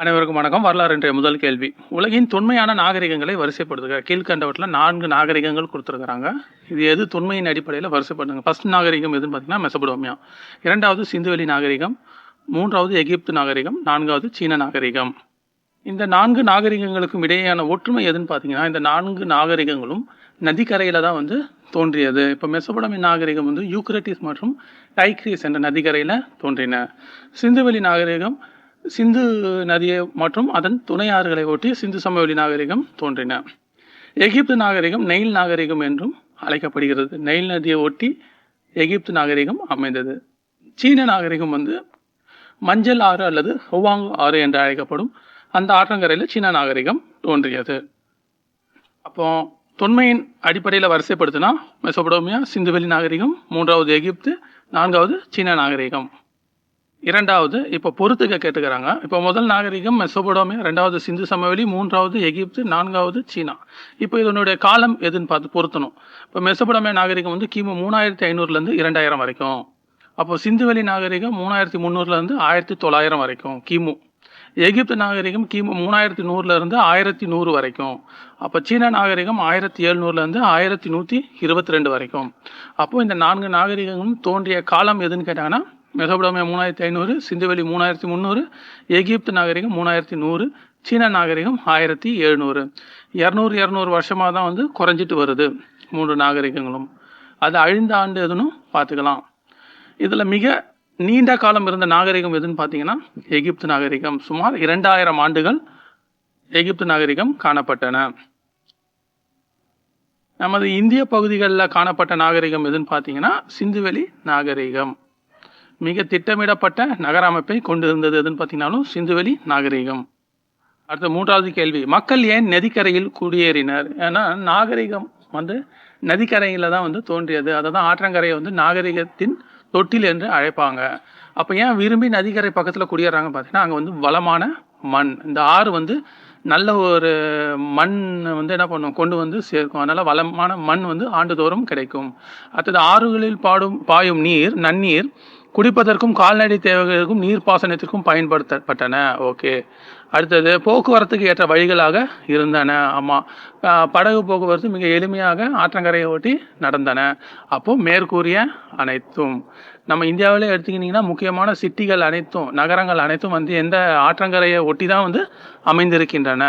அனைவருக்கும் வணக்கம். வரலாறு இன்றைய முதல் கேள்வி. உலகின் தொன்மையான நாகரிகங்களை வரிசைப்படுத்துக. கீழ்கண்டவற்றில் 4 நாகரிகங்கள் கொடுத்துருக்குறாங்க. இது எது தொன்மையின் அடிப்படையில் வரிசைப்படுத்துங்க. ஃபர்ஸ்ட் நாகரிகம் எதுன்னு பார்த்தீங்கன்னா மெசபடோமியா, 2வது சிந்துவெளி நாகரிகம், 3வது எகிப்து நாகரிகம், 4வது சீன நாகரிகம். இந்த 4 நாகரிகங்களுக்கும் இடையேயான ஒற்றுமை எதுன்னு பார்த்தீங்கன்னா, இந்த 4 நாகரிகங்களும் நதிக்கரையில் தான் தோன்றியது. இப்போ மெசபடோமிய நாகரிகம் யூக்ரட்டிஸ் மற்றும் டைக்ரீஸ் என்ற நதிக்கரையில் தோன்றின. சிந்துவெளி நாகரிகம் சிந்து நதியை மற்றும் அதன் துணை ஆறுகளை ஒட்டி சிந்து சமவெளி நாகரிகம் தோன்றின. எகிப்து நாகரிகம் நைல் நாகரிகம் என்றும் அழைக்கப்படுகிறது. நைல் நதியை ஒட்டி எகிப்து நாகரிகம் அமைந்தது. சீன நாகரிகம் மஞ்சள் ஆறு அல்லது ஹுவாங் ஆறு என்று அழைக்கப்படும் அந்த ஆற்றங்கரையில் சீன நாகரிகம் தோன்றியது. அப்போ தொன்மையின் அடிப்படையில் வரிசைப்படுத்தினா மெசபடோமியா, சிந்துவெளி நாகரிகம், 3வது எகிப்து, 4வது சீன நாகரிகம். 2வது இப்போ பொறுத்துக்க கேட்டுக்கிறாங்க. இப்போ முதல் நாகரிகம் மெசபடோமியா, 2வது சிந்து சமவெளி, 3வது எகிப்து, 4வது சீனா. இப்போ இதனுடைய காலம் எதுன்னு பார்த்து பொருத்தணும். இப்போ மெசபடோமியா நாகரிகம் கிமு 3500 2000 வரைக்கும். அப்போ சிந்துவெளி நாகரிகம் 3300 1900 வரைக்கும் கிமு. எகிப்து நாகரிகம் கிமு 3100 1100 வரைக்கும். அப்போ சீன நாகரிகம் 1700 1122 வரைக்கும். அப்போ இந்த 4 நாகரிகங்களும் தோன்றிய காலம் எதுன்னு கேட்டாங்கன்னா மெசபடோமியா 3500, சிந்துவெளி 3300, எகிப்து நாகரிகம் 3100, சீன நாகரிகம் 1700. 200 வருஷமாக தான் குறைஞ்சிட்டு வருது 3 நாகரிகங்களும். அது அழிந்த ஆண்டு எதுன்னு பார்த்துக்கலாம். இதில் மிக நீண்ட காலம் இருந்த நாகரிகம் எதுன்னு பார்த்தீங்கன்னா எகிப்து நாகரிகம். சுமார் 2000 ஆண்டுகள் எகிப்து நாகரிகம் காணப்பட்டன. நமது இந்திய பகுதிகளில் காணப்பட்ட நாகரிகம் எதுன்னு பார்த்தீங்கன்னா சிந்துவெளி நாகரிகம். மிக திட்டமிடப்பட்ட நகர அமைப்பை கொண்டு இருந்தது எதுன்னு பார்த்தீங்கன்னாலும் சிந்துவெளி நாகரிகம். அடுத்த 3வது கேள்வி, மக்கள் ஏன் நதிக்கரையில் குடியேறினர்? ஏன்னா நாகரிகம் நதிக்கரையில் தான் தோன்றியது. அதை தான் ஆற்றங்கரையை நாகரிகத்தின் தொட்டில் என்று அழைப்பாங்க. அப்போ ஏன் விரும்பி நதிக்கரை பக்கத்தில் குடியேறாங்க பார்த்தீங்கன்னா அங்கே வளமான மண், இந்த ஆறு நல்ல ஒரு மண் என்ன பண்ணும் கொண்டு சேர்க்கும். அதனால் வளமான மண் ஆண்டுதோறும் கிடைக்கும். அடுத்தது ஆறுகளில் பாயும் நீர் நன்னீர் குடிப்பதற்கும் கால்நடை தேவைகளுக்கும் நீர்ப்பாசனத்திற்கும் பயன்படுத்தப்பட்டன. ஓகே. அடுத்தது போக்குவரத்துக்கு ஏற்ற வழிகளாக இருந்தன. ஆமாம், படகு போக்குவரத்து மிக எளிமையாக ஆற்றங்கரையை ஒட்டி நடந்தன. அப்போது மேற்கூறிய அனைத்தும் நம்ம இந்தியாவிலே எடுத்துக்கிட்டிங்கன்னா முக்கியமான சிட்டிகள் அனைத்தும், நகரங்கள் அனைத்தும் எந்த ஆற்றங்கரையை ஒட்டி தான் அமைந்திருக்கின்றன.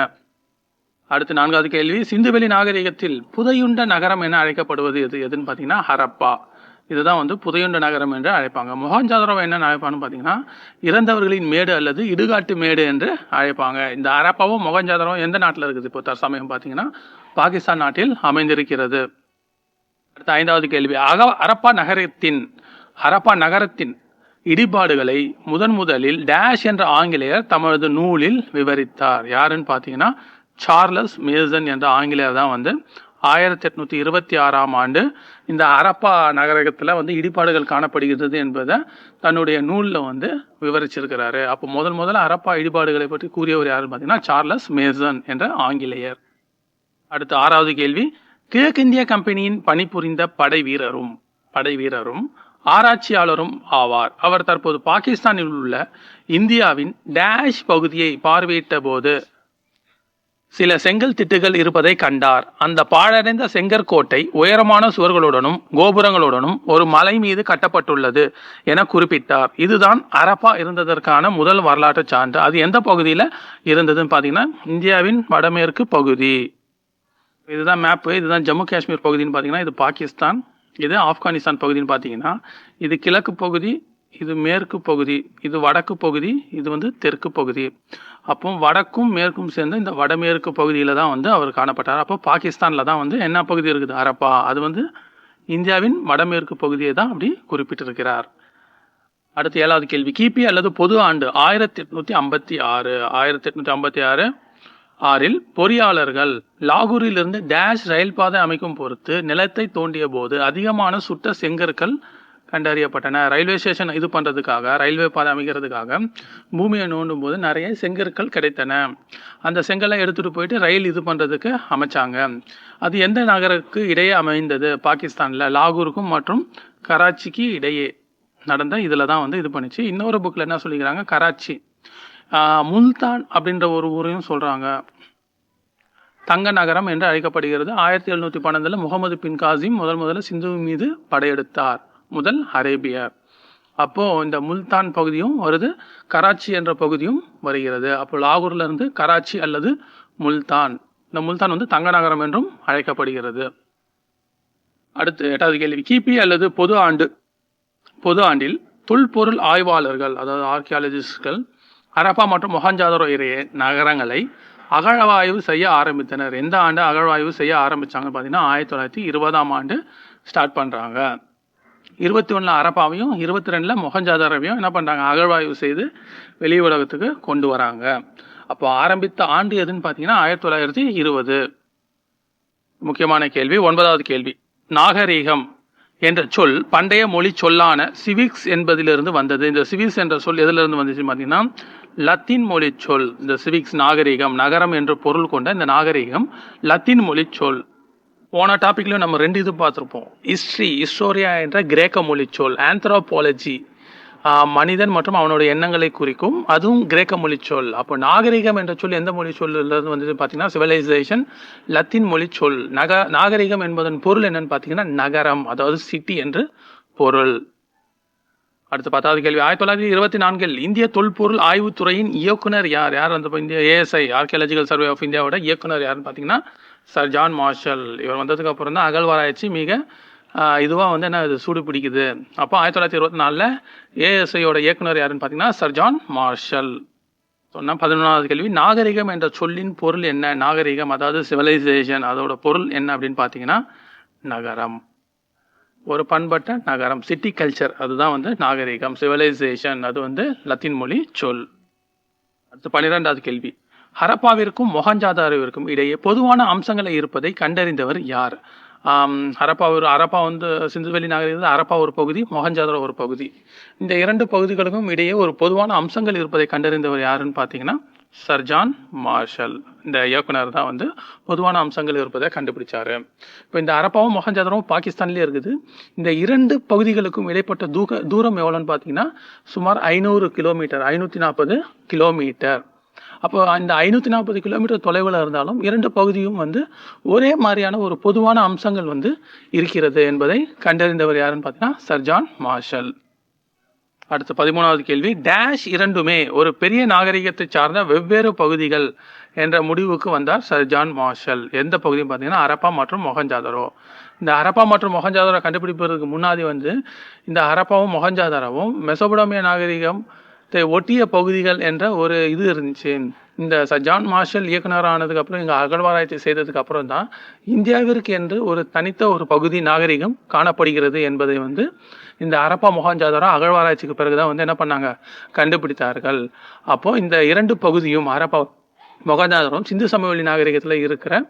அடுத்து 4வது கேள்வி, சிந்துவெளி நாகரிகத்தில் புதையுண்ட நகரம் என அழைக்கப்படுவது எதுன்னு பார்த்தீங்கன்னா ஹரப்பா. இதுதான் புதையுண்ட நகரம் என்று அழைப்பாங்க. மொஹஞ்சதாரோ என்ன அழைப்பான்னு பார்த்தீங்கன்னா இறந்தவர்களின் மேடு அல்லது இடுகாட்டு மேடு என்று அழைப்பாங்க. இந்த ஹரப்பாவும் மொஹஞ்சதாரோவும் எந்த நாட்டில் இருக்குது? இப்போ தற்சமயம் பார்த்தீங்கன்னா பாகிஸ்தான் நாட்டில் அமைந்திருக்கிறது. அடுத்த 5வது கேள்வி, ஹரப்பா நகரத்தின் இடிபாடுகளை முதலில் டேஷ் என்ற ஆங்கிலேயர் தமது நூலில் விவரித்தார். யாருன்னு பார்த்தீங்கன்னா சார்லஸ் மேசன் என்ற ஆங்கிலேயர் தான் 1826ஆம் ஆண்டு இந்த ஹரப்பா நகரத்தில் இடிபாடுகள் காணப்படுகிறது என்பதை தன்னுடைய நூலில் விவரிச்சிருக்கிறாரு. அப்போ முதல்ல ஹரப்பா இடிபாடுகளை பற்றி கூறியவர் யாருன்னு பார்த்தீங்கன்னா சார்லஸ் மேசன் என்ற ஆங்கிலேயர். அடுத்த 6வது கேள்வி, கிழக்கிந்திய கம்பெனியின் பணிபுரிந்த படை வீரரும் ஆராய்ச்சியாளரும் ஆவார். அவர் தற்போது பாகிஸ்தானில் உள்ள இந்தியாவின் டேஷ் பகுதியை பார்வையிட்ட போது சில செங்கல் திட்டுகள் இருப்பதை கண்டார். அந்த பாழடைந்த செங்கற்கோட்டை உயரமான சுவர்களுடனும் கோபுரங்களுடனும் ஒரு மலை மீது கட்டப்பட்டுள்ளது என குறிப்பிட்டார். இதுதான் ஹரப்பா இருந்ததற்கான முதல் வரலாற்று சான்று. அது எந்த பகுதியில் இருந்ததுன்னு பார்த்தீங்கன்னா இந்தியாவின் வடமேற்கு பகுதி. இதுதான் மேப்பு. இதுதான் ஜம்மு காஷ்மீர் பகுதின்னு பார்த்தீங்கன்னா இது பாகிஸ்தான். இது ஆப்கானிஸ்தான் பகுதின்னு பார்த்தீங்கன்னா இது கிழக்கு பகுதி, இது மேற்கு பகுதி, இது வடக்கு பகுதி, இது தெற்கு பகுதி. அப்போ வடக்கும் மேற்கும் சேர்ந்து இந்த வடமேற்கு பகுதியில் தான் அவர் காணப்பட்டார். அப்போ பாகிஸ்தானில் தான் என்ன பகுதி இருக்குது? ஹரப்பா. அது இந்தியாவின் வடமேற்கு பகுதியை தான் அப்படி குறிப்பிட்டிருக்கிறார். அடுத்து 7வது கேள்வி, கிபி அல்லது பொது ஆண்டு 1856 பொறியாளர்கள் லாகூரில் இருந்து டேஷ் ரயில் பாதை அமைக்கும் பொறுத்து நிலத்தை தோண்டிய போது அதிகமான சுட்ட செங்கற்கள் கண்டறியப்பட்டன. ரயில்வே ஸ்டேஷன் இது பண்ணுறதுக்காக, ரயில்வே பாதை அமைக்கிறதுக்காக பூமியை நோண்டும் போது நிறைய செங்கற்கள் கிடைத்தன. அந்த செங்கலை எடுத்துகிட்டு போயிட்டு ரயில் இது பண்ணுறதுக்கு அமைச்சாங்க. அது எந்த நகருக்கு இடையே அமைந்தது? பாகிஸ்தானில் லாகூருக்கும் மற்றும் கராச்சிக்கு இடையே நடந்த இதில் தான் இது பண்ணிச்சு. இன்னொரு புக்கில் என்ன சொல்லிக்கிறாங்க, கராச்சி முல்தான் அப்படின்ற ஒரு ஊரையும் சொல்கிறாங்க தங்க நகரம் என்று அழைக்கப்படுகிறது. 1712 முகமது பின் காசிம் முதல்ல சிந்து மீது படையெடுத்தார், முதல் அரேபியர். அப்போது இந்த முல்தான் பகுதியும் வருது, கராச்சி என்ற பகுதியும் வருகிறது. அப்போ லாகூர்ல இருந்து கராச்சி அல்லது முல்தான், இந்த முல்தான் வந்து தங்க நகரம் என்றும் அழைக்கப்படுகிறது. அடுத்து 8வது கேள்வி, கிபி அல்லது பொது ஆண்டில் தொல்பொருள் ஆய்வாளர்கள், அதாவது ஆர்கியாலஜிஸ்ட்கள், ஹரப்பா மற்றும் மொஹஞ்சதாரோ இடையே நகரங்களை அகழ்வாய்வு செய்ய ஆரம்பித்தனர். எந்த ஆண்டு அகழ்வாய்வு செய்ய ஆரம்பித்தாங்கன்னு பார்த்தீங்கன்னா 1920ஆம் ஆண்டு ஸ்டார்ட் பண்ணுறாங்க. 21 ஹரப்பாவையும் 22 மொஹஞ்சதாரோவையும் என்ன பண்ணுறாங்க, அகழ்வாய்வு செய்து வெளி உலகத்துக்கு கொண்டு வராங்க. அப்போ ஆரம்பித்த ஆண்டு எதுன்னு பார்த்தீங்கன்னா 1920. முக்கியமான கேள்வி. 9வது கேள்வி, நாகரீகம் என்ற சொல் பண்டைய மொழி சொல்லான சிவிக்ஸ் என்பதிலிருந்து வந்தது. இந்த சிவிக்ஸ் என்ற சொல் எதிலிருந்து வந்துச்சு பார்த்தீங்கன்னா லத்தீன் மொழி சொல். இந்த சிவிக்ஸ் நாகரீகம், நகரம் என்று பொருள் கொண்ட இந்த நாகரீகம் லத்தீன் மொழி சொல். போன டாபிக்லையும் நம்ம 2 இது பார்த்துருப்போம். ஹிஸ்டோரியா என்ற கிரேக்க மொழி சொல், ஆந்த்ரோபாலஜி மனிதன் மற்றும் அவனுடைய எண்ணங்களை குறிக்கும், அதுவும் கிரேக்க மொழி சொல். அப்போ நாகரிகம் என்ற சொல் எந்த மொழி சொல்லிருந்து வந்து பார்த்தீங்கன்னா சிவிலைசேஷன், லத்தீன் மொழி சொல். நாகரிகம் என்பதன் பொருள் என்னன்னு பார்த்தீங்கன்னா நகரம், அதாவது சிட்டி என்று பொருள். அடுத்து 10வது கேள்வி, 1924 இந்திய தொல்பொருள் ஆய்வுத்துறையின் இயக்குனர் யார்? அந்த இந்திய ஏஎஸ்ஐ ஆர்கியாலஜிக்கல் சர்வே ஆஃப் இந்தியாவோட இயக்குனர் யாருன்னு பார்த்தீங்கன்னா சர் ஜான் மார்ஷல். இவர் வந்ததுக்கு அப்புறம் தான் அகழ்வாராய்ச்சி மிக இதுவாக வந்து என்ன இது சூடு பிடிக்குது. அப்போ 1924 ஏஎஸ்ஐயோட இயக்குனர் யாருன்னு பார்த்தீங்கன்னா சர் ஜான் மார்ஷல். சொன்னால் 11வது கேள்வி, நாகரிகம் என்ற சொல்லின் பொருள் என்ன? நாகரிகம் அதாவது சிவிலைசேஷன், அதோட பொருள் என்ன அப்படின்னு பார்த்தீங்கன்னா நகரம், ஒரு பண்பட்ட நகரம், சிட்டி கல்ச்சர், அதுதான் வந்து நாகரிகம். சிவிலைசேஷன் அது வந்து லத்தீன் மொழி சொல். அடுத்து 12வது கேள்வி, ஹரப்பாவிற்கும் மொஹஞ்சதாரோவிற்கும் இடையே பொதுவான அம்சங்களை இருப்பதை கண்டறிந்தவர் யார்? ஹரப்பா வந்து சிந்துவெளி நாகரிகத்தில் ஹரப்பா ஒரு பகுதி, மொஹஞ்சதாரோ ஒரு பகுதி. இந்த 2 பகுதிகளுக்கும் இடையே ஒரு பொதுவான அம்சங்கள் இருப்பதை கண்டறிந்தவர் யாருன்னு பார்த்தீங்கன்னா சர் ஜான் மார்ஷல். இந்த இயக்குனர் தான் வந்து பொதுவான அம்சங்கள் இருப்பதை கண்டுபிடிச்சாரு. இப்போ இந்த ஹரப்பாவும் மொஹஞ்சதாரோவும் பாகிஸ்தான்லேயே இருக்குது. இந்த 2 பகுதிகளுக்கும் இடைப்பட்ட தூரம் எவ்வளோன்னு பார்த்தீங்கன்னா சுமார் 500 கிலோமீட்டர், 540 கிலோமீட்டர். அப்போ அந்த 540 கிலோமீட்டர் தொலைவில் இருந்தாலும் 2 பகுதியும் வந்து ஒரே மாதிரியான ஒரு பொதுவான அம்சங்கள் வந்து இருக்கிறது என்பதை கண்டறிந்தவர் யாருன்னு பார்த்தீங்கன்னா சர் ஜான் மார்ஷல். அடுத்து 13வது கேள்வி, டேஷ் இரண்டுமே ஒரு பெரிய நாகரிகத்தை சார்ந்த வெவ்வேறு பகுதிகள் என்ற முடிவுக்கு வந்தார் சர் ஜான் மார்ஷல். எந்த பகுதியும் பார்த்தீங்கன்னா ஹரப்பா மற்றும் மொஹஞ்சதாரோ. இந்த ஹரப்பா மற்றும் மொஹஞ்சதாரோ கண்டுபிடிப்பதற்கு முன்னாடி வந்து இந்த ஹரப்பாவும் மொஹஞ்சதாரோவும் மெசபடோமிய நாகரிகம் ஒட்டிய பகுதிகள் என்ற ஒரு இது இருந்துச்சு. இந்த சர் ஜான் மார்ஷல் இயக்குனர் அப்புறம் இங்கே அகழ்வாராய்ச்சி செய்ததுக்கு அப்புறம் தான் இந்தியாவிற்கு என்று ஒரு தனித்த ஒரு பகுதி நாகரிகம் காணப்படுகிறது என்பதை வந்து இந்த ஹரப்பா மொஹஞ்சதாரோ அகழ்வாராய்ச்சிக்கு பிறகுதான் வந்து என்ன பண்ணாங்க, கண்டுபிடித்தார்கள். அப்போது இந்த 2 பகுதியும் ஹரப்பா மொஹஞ்சதாரோவும் சிந்து சமவெளி நாகரிகத்தில் இருக்கிற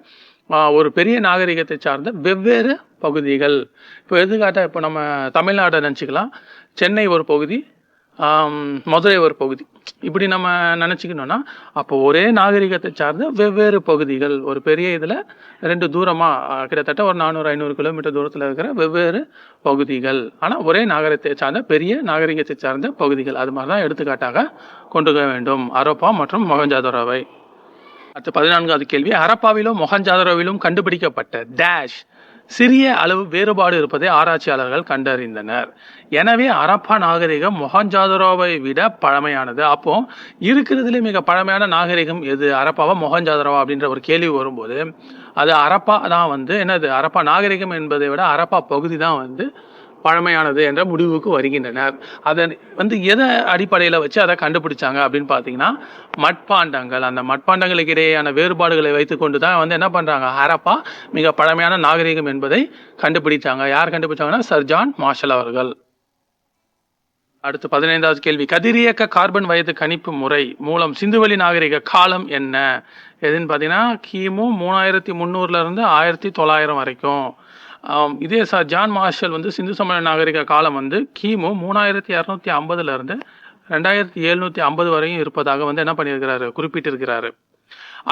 ஒரு பெரிய நாகரிகத்தை சார்ந்த வெவ்வேறு பகுதிகள். இப்போ எடுத்துக்காட்டாக இப்போ நம்ம தமிழ்நாட்டை நினச்சிக்கலாம், சென்னை ஒரு பகுதி, மதுரை ஒரு பகுதி, இப்படி நம்ம நினச்சிக்கணும்னா அப்போ ஒரே நாகரிகத்தை சார்ந்த வெவ்வேறு பகுதிகள் ஒரு பெரிய இதில் 2 தூரமாக கிட்டத்தட்ட ஒரு 400-500 கிலோமீட்டர் தூரத்தில் இருக்கிற வெவ்வேறு பகுதிகள், ஆனால் ஒரே நாகரிகத்தை சார்ந்த பெரிய நாகரிகத்தை சார்ந்த பகுதிகள். அது மாதிரி தான் எடுத்துக்காட்டாக கொண்டு வர வேண்டும் ஹரப்பா மற்றும் மொஹஞ்சதாரோவை. அடுத்து 14வது கேள்வி, ஹரப்பாவிலும் மொஹஞ்சதாரோவிலும் கண்டுபிடிக்கப்பட்ட டேஷ் சிறிய அளவு வேறுபாடு இருப்பதை ஆராய்ச்சியாளர்கள் கண்டறிந்தனர். எனவே ஹரப்பா நாகரிகம் மொஹஞ்சதாரோவை விட பழமையானது. அப்போ இருக்கிறதுலே மிக பழமையான நாகரிகம் எது, ஹரப்பாவா மொஹஞ்சதாரோவா அப்படின்ற ஒரு கேள்வி வரும்போது அது ஹரப்பா தான் வந்து என்னது, ஹரப்பா நாகரிகம் என்பதை விட ஹரப்பா பகுதி தான் வந்து பழமையானது என்ற முடிவுக்கு வருகின்றனர். அதை வந்து எதை அடிப்படையில் வச்சு அதை கண்டுபிடிச்சாங்க அப்படின்னு பார்த்தீங்கன்னா மட்பாண்டங்கள். அந்த மட்பாண்டங்களுக்கு இடையேயான வேறுபாடுகளை வைத்துக்கொண்டு தான் வந்து என்ன பண்ணுறாங்க, ஹரப்பா மிக பழமையான நாகரிகம் என்பதை கண்டுபிடிச்சாங்க. யார் கண்டுபிடிச்சாங்கன்னா சர் ஜான் மார்ஷல் அவர்கள். அடுத்து 15வது கேள்வி, கதிரியக்க கார்பன் வயது கணிப்பு முறை மூலம் சிந்துவெளி நாகரிக காலம் என்ன? எதுன்னு பார்த்தீங்கன்னா கிமு 3300 1900 வரைக்கும். இதே சார் ஜான் மார்ஷல் வந்து சிந்து சமவெளி நாகரிக காலம் வந்து கிமு 3250 2750 வரையும் இருப்பதாக வந்து என்ன பண்ணியிருக்கிறாரு, குறிப்பிட்டிருக்கிறாரு.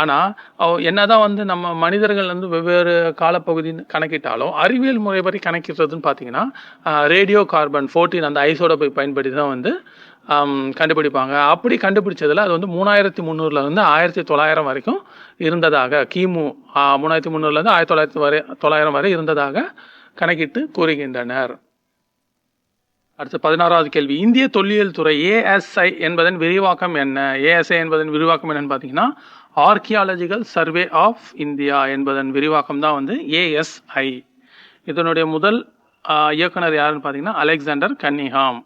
ஆனால் என்னதான் வந்து நம்ம மனிதர்கள் வந்து வெவ்வேறு காலப்பகுதி கணக்கிட்டாலும் அறிவியல் முறைப்படி கணக்கிடுறதுன்னு பார்த்தீங்கன்னா ரேடியோ கார்பன் 14 அந்த ஐசோடோப்பை பயன்படுத்தி தான் வந்து கண்டுபிடிப்பாங்க. அப்படி கண்டுபிடிச்சதில் அது வந்து 3300 1900 வரைக்கும் இருந்ததாக, கிமு 3300 1900 வரை இருந்ததாக கணக்கிட்டு கூறுகின்றனர். அடுத்து 16வது கேள்வி, இந்திய தொல்லியல் துறை ASI என்பதன் விரிவாக்கம் என்ன? ASI என்பதன் விரிவாக்கம் என்னன்னு பார்த்தீங்கன்னா ஆர்கியாலஜிக்கல் சர்வே ஆஃப் இந்தியா என்பதன் விரிவாக்கம் தான் வந்து ASI. இதனுடைய முதல் இயக்குனர் யாருன்னு பார்த்தீங்கன்னா அலெக்சாண்டர் கன்னிங்ஹாம்.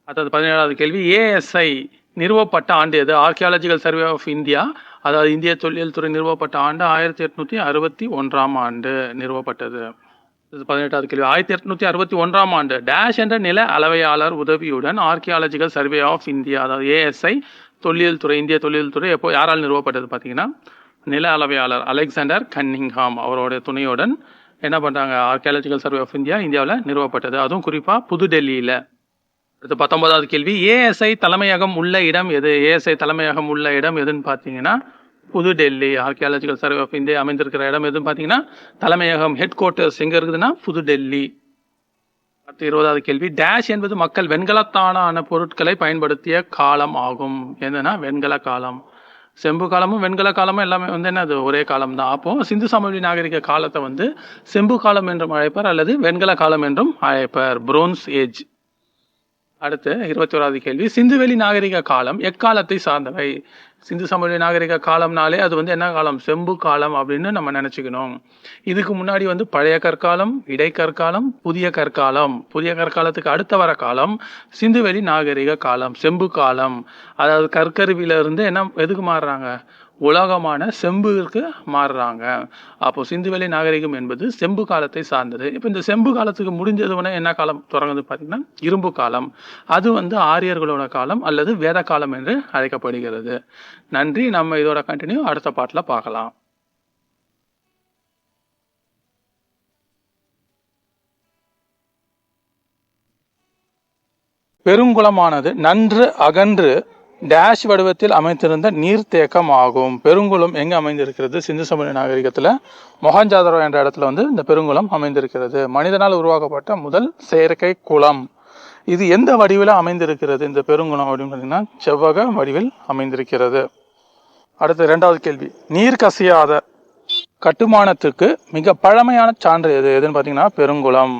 அடுத்தது 17வது கேள்வி, ASI நிறுவப்பட்ட ஆண்டு எது? ஆர்கியாலஜிக்கல் சர்வே ஆஃப் இந்தியா, அதாவது இந்திய தொல்லியல் துறை நிறுவப்பட்ட ஆண்டு 1861 ஆண்டு நிறுவப்பட்டது. 18வது கேள்வி, 1861 ஆண்டு டேஷ் என்ற நில அளவையாளர் உதவியுடன் ஆர்கியாலஜிக்கல் சர்வே ஆஃப் இந்தியா, அதாவது ASI தொல்லியல் துறை, இந்திய தொல்லியல் துறை எப்போ யாரால் நிறுவப்பட்டது பார்த்தீங்கன்னா நில அளவையாளர் அலெக்சாண்டர் கன்னிங்ஹாம் அவருடைய துணையுடன் என்ன பண்ணுறாங்க, ஆர்கியாலஜிக்கல் சர்வே ஆஃப் இந்தியா இந்தியாவில் நிறுவப்பட்டது, அதுவும் குறிப்பாக புதுடெல்லியில். அடுத்து 19வது கேள்வி, ASI தலைமையகம் உள்ள இடம் எது? ASI தலைமையகம் உள்ள இடம் எதுன்னு பார்த்தீங்கன்னா புதுடெல்லி. ஆர்கியாலஜிக்கல் சர்வே ஆஃப் இந்தியா அமைந்திருக்கிற இடம் எதுன்னு பார்த்தீங்கன்னா தலைமையகம், ஹெட் குவார்ட்டர்ஸ் எங்கே இருக்குதுன்னா புதுடெல்லி. அடுத்து 20வது கேள்வி, டேஷ் என்பது மக்கள் வெண்கலத்தாலான பொருட்களை பயன்படுத்திய காலம் ஆகும். என்னன்னா வெண்கல காலம். செம்பு காலமும் வெண்கல காலமும் எல்லாமே வந்து என்னது ஒரே காலம் தான். அப்போ சிந்து சமவெளி நாகரிக காலத்தை வந்து செம்பு காலம் என்றும் அழைப்பர் அல்லது வெண்கல காலம் என்றும் அழைப்பர், பிரோன்ஸ் ஏஜ். அடுத்து 21வது கேள்வி, சிந்துவெளி நாகரிக காலம் எக்காலத்தை சார்ந்தவை? சிந்து சமவெளி நாகரிக காலம்னாலே அது வந்து என்ன காலம், செம்பு காலம் அப்படின்னு நம்ம நினச்சிக்கணும். இதுக்கு முன்னாடி வந்து பழைய கற்காலம், இடைக்கற்காலம், புதிய கற்காலம். புதிய கற்காலத்துக்கு அடுத்த வர காலம் சிந்துவெளி நாகரிக காலம், செம்பு காலம். அதாவது கற்கருவியிலிருந்து என்ன எதுக்கு மாறுறாங்க, உலகமான செம்புக்கு மாறுறாங்க. அப்போ சிந்துவெளி நாகரிகம் என்பது செம்பு காலத்தை சார்ந்தது. இப்போ இந்த செம்பு காலத்துக்கு முடிஞ்சதுன்னா என்ன காலம் தொடங்குது பார்த்தீங்கன்னா இரும்பு காலம். அது வந்து ஆரியர்களோட காலம் அல்லது வேத காலம் என்று அழைக்கப்படுகிறது. நன்றி. நம்ம இதோட கண்டினியூ அடுத்த பாட்டில் பார்க்கலாம். பெருங்குளமானது நன்று அகன்று டேஷ் வடிவத்தில் அமைத்திருந்த நீர்த்தேக்கம் ஆகும். பெருங்குளம் எங்கே அமைந்திருக்கிறது? சிந்து சமவெளி நாகரிகத்தில் மொஹஞ்சதாரோ என்ற இடத்துல வந்து இந்த பெருங்குளம் அமைந்திருக்கிறது. மனிதனால் உருவாக்கப்பட்ட முதல் செயற்கை குளம். இது எந்த வடிவில் அமைந்திருக்கிறது? இந்த பெருங்குளம் அப்படின்னு பார்த்தீங்கன்னா செவ்வக வடிவில் அமைந்திருக்கிறது. அடுத்து 2வது கேள்வி, நீர் கசியாத கட்டுமானத்துக்கு மிக பழமையான சான்று எது? எதுன்னு பார்த்தீங்கன்னா பெருங்குளம்.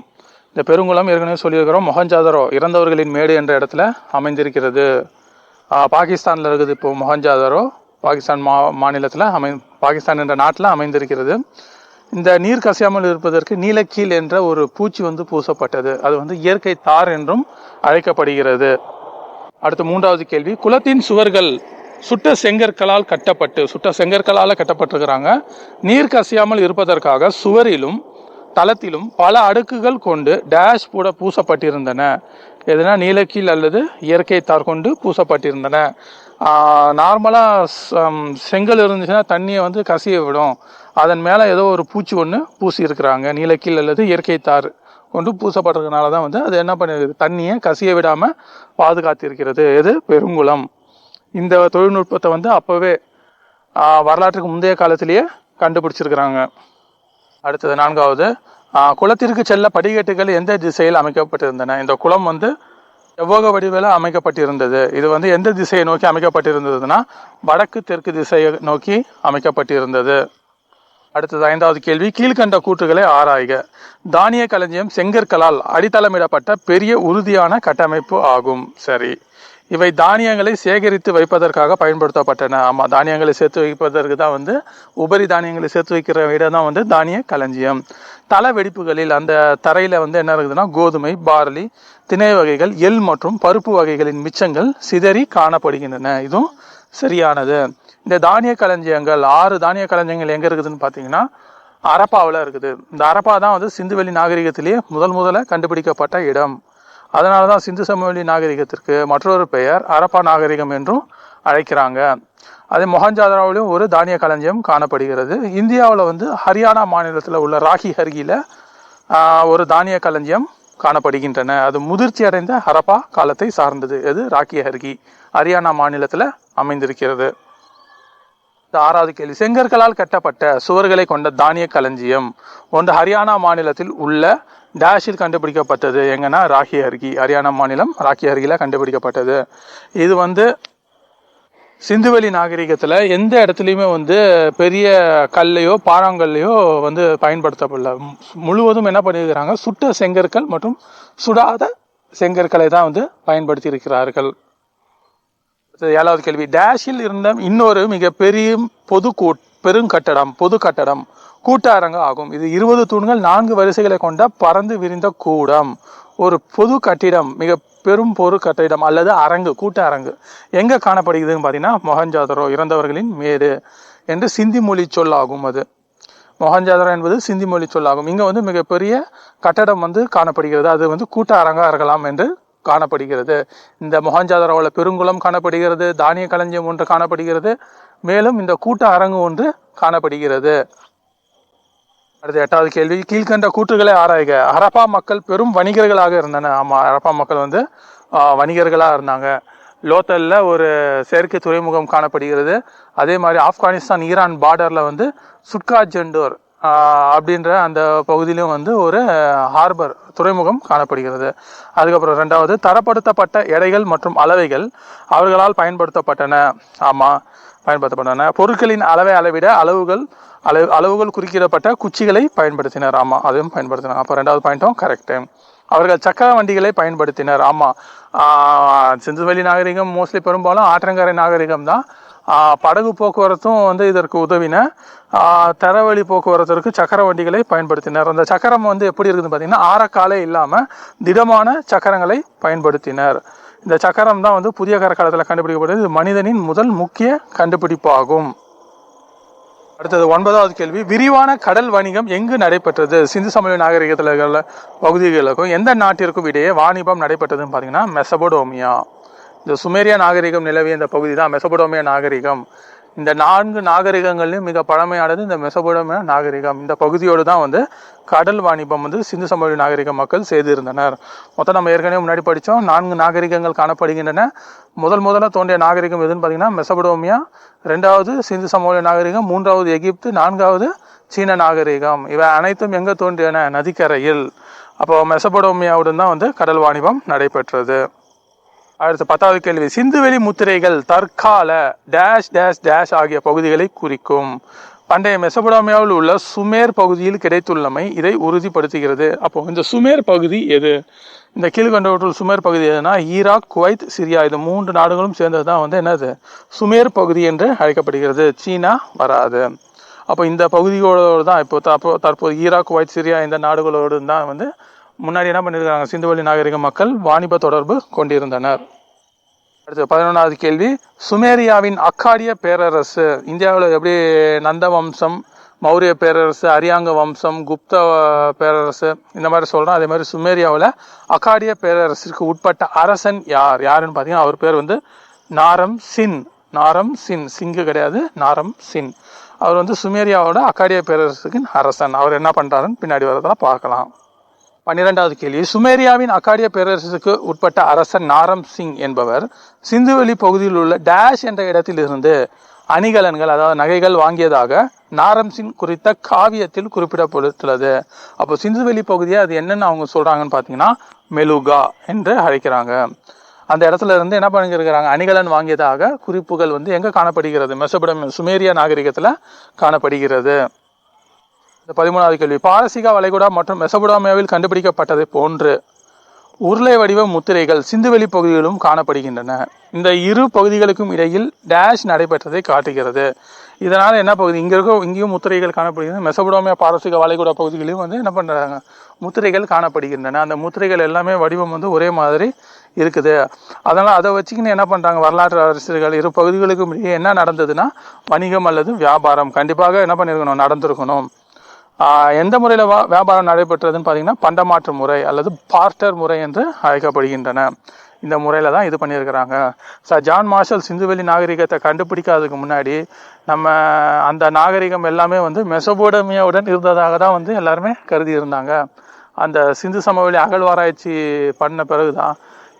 இந்த பெருங்குளம் ஏற்கனவே சொல்லியிருக்கிறோம், மொஹஞ்சதாரோ இறந்தவர்களின் மேடு என்ற இடத்துல அமைந்திருக்கிறது. பாகிஸ்தானில் இருக்குது. இப்போ மொஹஞ்சதாரோ பாகிஸ்தான் மாநிலத்தில் பாகிஸ்தான் என்ற நாட்டில் அமைந்திருக்கிறது. இந்த நீர் கசியாமல் இருப்பதற்கு நீலக்கீல் என்ற ஒரு பூச்சி வந்து பூசப்பட்டது. அது வந்து இயற்கை தார் என்றும் அழைக்கப்படுகிறது. அடுத்து 3வது கேள்வி, குளத்தின் சுவர்கள் சுட்ட செங்கற்களால் கட்டப்பட்டிருக்கிறாங்க. நீர் கசியாமல் இருப்பதற்காக சுவரிலும் தளத்திலும் பல அடுக்குகள் கொண்டு டேஷ் கூட பூசப்பட்டிருந்தன. எதுனா நீலக்கீல் அல்லது இயற்கை தார் கொண்டு பூசப்பட்டிருந்தன. நார்மலாக செங்கல் இருந்துச்சுன்னா தண்ணியை வந்து கசிய விடும். அதன் மேலே ஏதோ ஒரு பூச்சி ஒன்று பூசி இருக்கிறாங்க. நீலக்கீல் அல்லது இயற்கை தார் கொண்டு பூசப்பட்டிருக்கனால தான் வந்து அது என்ன பண்ணிருக்கு, தண்ணியை கசிய விடாமல் பாதுகாத்திருக்கிறது. எது? பெருங்குளம். இந்த தொழில்நுட்பத்தை வந்து அப்போவே வரலாற்றுக்கு முந்தைய காலத்திலேயே கண்டுபிடிச்சிருக்கிறாங்க. அடுத்தது 4வது, குளத்திற்கு செல்ல படிக்கட்டுகள் எந்த திசையில் அமைக்கப்பட்டிருந்தன? இந்த குளம் வந்து செவ்வக வடிவில் அமைக்கப்பட்டிருந்தது. இது வந்து எந்த திசையை நோக்கி அமைக்கப்பட்டிருந்ததுன்னா வடக்கு தெற்கு திசையை நோக்கி அமைக்கப்பட்டிருந்தது. அடுத்தது 5வது கேள்வி, கீழ்கண்ட கூற்றுகளை ஆராய்க. தானிய களஞ்சியம் செங்கற்களால் அடித்தளமிடப்பட்ட பெரிய உறுதியான கட்டமைப்பு ஆகும். சரி. இவை தானியங்களை சேகரித்து வைப்பதற்காக பயன்படுத்தப்பட்டன. ஆமாம், தானியங்களை சேர்த்து வைப்பதற்கு தான் வந்து உபரி தானியங்களை சேர்த்து வைக்கிற இடம் தான் வந்து தானிய களஞ்சியம். தள வெடிப்புகளில் அந்த தரையில் வந்து என்ன இருக்குதுன்னா கோதுமை, பார்லி, திணை வகைகள், எள் மற்றும் பருப்பு வகைகளின் மிச்சங்கள் சிதறி காணப்படுகின்றன. இதுவும் சரியானது. இந்த தானிய களஞ்சியங்கள் 6 தானிய களஞ்சியங்கள் எங்கே இருக்குதுன்னு பார்த்தீங்கன்னா அரப்பாவில் இருக்குது. இந்த அரப்பா தான் வந்து சிந்துவெளி நாகரிகத்திலேயே முதல்ல கண்டுபிடிக்கப்பட்ட இடம். அதனால தான் சிந்து சமவெளி நாகரிகத்திற்கு மற்றொரு பெயர் அரப்பா நாகரிகம் என்றும் அழைக்கிறாங்க. அதே மொஹஞ்சதாரோவிலும் ஒரு தானிய களஞ்சியம் காணப்படுகிறது. இந்தியாவில் வந்து ஹரியானா மாநிலத்தில் உள்ள ராகி ஹர்கியில் ஒரு தானிய களஞ்சியம் காணப்படுகின்றன. அது முதிர்ச்சி அடைந்த ஹரப்பா காலத்தை சார்ந்தது. எது? ராகி ஹர்கி, ஹரியானா மாநிலத்தில் அமைந்திருக்கிறது. 6வது கேள்வி, செங்கற்களால் கட்டப்பட்ட சுவர்களை கொண்ட தானிய களஞ்சியம் ஒன்று ஹரியானா மாநிலத்தில் உள்ள டேஷில் கண்டுபிடிக்கப்பட்டது. எங்கன்னா ராக்கி அருகி, ஹரியானா மாநிலம் ராக்கி அருகில கண்டுபிடிக்கப்பட்டது. இது சிந்துவெளி நாகரிகத்துல எந்த இடத்துலையுமே பெரிய கல்லையோ பாறாங்கல்லையோ பயன்படுத்தப்படல. முழுவதும் என்ன பண்ணியிருக்கிறாங்க, சுட்ட செங்கற்கள் மற்றும் சுடாத செங்கற்களை தான் பயன்படுத்தி இருக்கிறார்கள். 7வது கேள்வி, டேஷில் இருந்த இன்னொரு மிகப்பெரிய பொது கட்டடம் கூட்டரங்கு ஆகும். இது 20 தூண்கள் 4 வரிசைகளை கொண்ட பறந்து விரிந்த கூடம். ஒரு பொது கட்டிடம், மிக பெரும் பொது கட்டிடம் அல்லது அரங்கு, கூட்ட அரங்கு எங்க காணப்படுகிறதுன்னு பார்த்தீங்கன்னா மொஹஞ்சதாரோ, இறந்தவர்களின் மேடு என்று சிந்தி மொழி சொல்லாகும். அது மொஹஞ்சதாரோ என்பது சிந்தி மொழி சொல்லாகும். இங்க மிகப்பெரிய கட்டடம் காணப்படுகிறது. அது கூட்ட அரங்கா இருக்கலாம் என்று காணப்படுகிறது. இந்த மொஹஞ்சதாரோவில் பெருங்குளம் காணப்படுகிறது, தானிய களஞ்சியம் ஒன்று காணப்படுகிறது, மேலும் இந்த கூட்ட அரங்கு ஒன்று காணப்படுகிறது. அடுத்த 8வது கேள்வி, கீழ்கண்ட கூற்றுகளை ஆராய்க. ஹரப்பா மக்கள் பெரும் வணிகர்களாக இருந்தன. ஆமா, ஹரப்பா மக்கள் வணிகர்களா இருந்தாங்க. லோத்தல்ல ஒரு செயற்கை துறைமுகம் காணப்படுகிறது. அதே மாதிரி ஆப்கானிஸ்தான் ஈரான் பார்டர்ல சுட்கா ஜெண்டோர் அப்படின்ற அந்த பகுதியிலும் ஒரு ஹார்பர் துறைமுகம் காணப்படுகிறது. அதுக்கப்புறம் 2வது, தரப்படுத்தப்பட்ட எடைகள் மற்றும் அளவைகள் அவர்களால் பயன்படுத்தப்பட்டன. ஆமா, பயன்படுத்தப்பட்டன. பொருட்களின் அளவை அளவிட அளவுகள் குறிப்பிடப்பட்ட குச்சிகளை பயன்படுத்தினர். ஆமா, அதுவும் பயன்படுத்தினார். அப்போ 2வது பாயிண்ட்டும் கரெக்ட். அவர்கள் சக்கர வண்டிகளை பயன்படுத்தினர். ஆமா, சிந்துவெளி நாகரிகம் மோஸ்ட்லி பெரும்பாலும் ஆற்றங்கரை நாகரிகம் தான். படகு போக்குவரத்தும் இதற்கு உதவின. தரவழி போக்குவரத்திற்கு சக்கர வண்டிகளை பயன்படுத்தினர். அந்த சக்கரம் எப்படி இருக்குதுன்னு பார்த்தீங்கன்னா ஆரக்காலே இல்லாம திடமான சக்கரங்களை பயன்படுத்தினர். இந்த சக்கரம் தான் புதிய கற்காலத்தில் கண்டுபிடிக்கப்பட்டது. இது மனிதனின் முதல் முக்கிய கண்டுபிடிப்பாகும். அடுத்தது 9வது கேள்வி, விரிவான கடல் வணிகம் எங்கு நடைபெற்றது? சிந்து சமவெளி நாகரிகத்தில் பகுதிகளுக்கும் எந்த நாட்டிற்கும் இடையே வாணிபம் நடைபெற்றதுன்னு பார்த்தீங்கன்னா மெசபடோமியா. இந்த சுமேரியா நாகரிகம் நிலவிய இந்த பகுதி தான் மெசபடோமியா நாகரிகம். இந்த 4 நாகரிகங்கள்லையும் மிக பழமையானது இந்த மெசபடோமியா நாகரிகம். இந்த பகுதியோடு தான் கடல் வாணிபம் சிந்து சமவெளி நாகரிக மக்கள் செய்திருந்தனர். மொத்தம் நம்ம ஏற்கனவே முன்னாடி படித்தோம், 4 நாகரிகங்கள் காணப்படுகின்றன. முதல்ல தோன்றிய நாகரிகம் எதுன்னு பார்த்தீங்கன்னா மெசபடோமியா, 2வது சிந்து சமவெளி நாகரிகம், 3வது எகிப்து, 4வது சீன நாகரிகம். இவை அனைத்தும் எங்கே தோன்றியன? நதிக்கரையில். அப்போ மெசபடோமியாவுடன் தான் கடல் வாணிபம் நடைபெற்றது. அடுத்த 10வது கேள்வி, சிந்துவெளி முத்திரைகள் தற்கால டேஷ் டேஷ் டேஷ் ஆகிய பகுதிகளை குறிக்கும். பண்டைய மெசபடோமியாவில் உள்ள சுமேர் பகுதியில் கிடைத்துள்ளமை இதை உறுதிப்படுத்துகிறது. அப்போ இந்த சுமேர் பகுதி எது? இந்த கீழ்கண்டவற்றுள் சுமேர் பகுதி எதுனா ஈராக், குவைத், சிரியா, இது 3 நாடுகளும் சேர்ந்தது தான் என்னது சுமேர் பகுதி என்று அழைக்கப்படுகிறது. சீனா வராது. அப்போ இந்த பகுதிகளோடு தான் இப்போ தற்போது ஈராக், குவைத், சிரியா இந்த நாடுகளோடு தான் முன்னாடி என்ன பண்ணியிருக்காங்க, சிந்துவெளி நாகரிக மக்கள் வாணிப தொடர்பு கொண்டிருந்தனர். அடுத்து 11வது கேள்வி, சுமேரியாவின் அக்காடிய பேரரசு இந்தியாவில் எப்படி நந்த வம்சம், மௌரிய பேரரசு, அரியாங்க வம்சம், குப்த பேரரசு இந்த மாதிரி சொல்கிறோம். அதே மாதிரி சுமேரியாவில் அக்காடிய பேரரசுக்கு உட்பட்ட அரசன் யாருன்னு பார்த்தீங்கன்னா அவர் பேர் நாரம் சின். சிங்கு கிடையாது, நாரம் சின். அவர் சுமேரியாவோட அக்காடிய பேரரசுக்கு அரசன். அவர் என்ன பண்ணுறாருன்னு பின்னாடி வரதெல்லாம் பார்க்கலாம். 12வது கேள்வி, சுமேரியாவின் அக்காடிய பேரரசுக்கு உட்பட்ட அரசன் நாரம் சிங் என்பவர் சிந்துவெளி பகுதியில் உள்ள டேஷ் என்ற இடத்தில் இருந்து அணிகலன்கள், அதாவது நகைகள் வாங்கியதாக நாரம் சிங் குறித்த காவியத்தில் குறிப்பிடப்பட்டுள்ளது. அப்போ சிந்துவெளி பகுதியை அது என்னன்னு அவங்க சொல்றாங்கன்னு பார்த்தீங்கன்னா மெலுகா என்று அழைக்கிறாங்க. அந்த இடத்துல இருந்து என்ன பண்ணிருக்கிறாங்க, அணிகலன் வாங்கியதாக குறிப்புகள் எங்க காணப்படுகிறது? மெசபடோமியா சுமேரியா நாகரிகத்துல காணப்படுகிறது. 13வது கேள்வி, பாரசீக வளைகுடா மற்றும் மெசபடோமியாவில் கண்டுபிடிக்கப்பட்டதை போன்று உருளை வடிவ முத்திரைகள் சிந்துவெளி பகுதிகளிலும் காணப்படுகின்றன. இந்த இரு பகுதிகளுக்கும் இடையில் டேஷ் நடைபெற்றதை காட்டுகிறது. இதனால் என்ன பகுதி இங்கேயும் முத்திரைகள் காணப்படுகின்றன. மெசபடோமியா பாரசீக வளைகுடா பகுதிகளிலும் என்ன பண்ணுறாங்க, முத்திரைகள் காணப்படுகின்றன. அந்த முத்திரைகள் எல்லாமே வடிவம் ஒரே மாதிரி இருக்குது. அதனால் அதை வச்சுக்கின்னு என்ன பண்ணுறாங்க, வரலாற்று அரசியல்கள் இரு பகுதிகளுக்கும் இடையே என்ன நடந்ததுன்னா வணிகம் அல்லது வியாபாரம் கண்டிப்பாக என்ன பண்ணியிருக்கணும், நடந்திருக்கணும். எந்த முறையில் வியாபாரம் நடைபெற்றதுன்னு பார்த்தீங்கன்னா பண்டமாற்று முறை அல்லது பார்ட்டர் முறை என்று அழைக்கப்படுகின்றன. இந்த முறையில் தான் இது பண்ணியிருக்கிறாங்க. ஜான் மார்ஷல் சிந்துவெளி நாகரிகத்தை கண்டுபிடிக்காததுக்கு முன்னாடி நம்ம அந்த நாகரிகம் எல்லாமே மெசபடோமியாவுடன் இருந்ததாக தான் எல்லாருமே கருதி இருந்தாங்க. அந்த சிந்து சமவெளி அகழ்வாராய்ச்சி பண்ண பிறகு தான்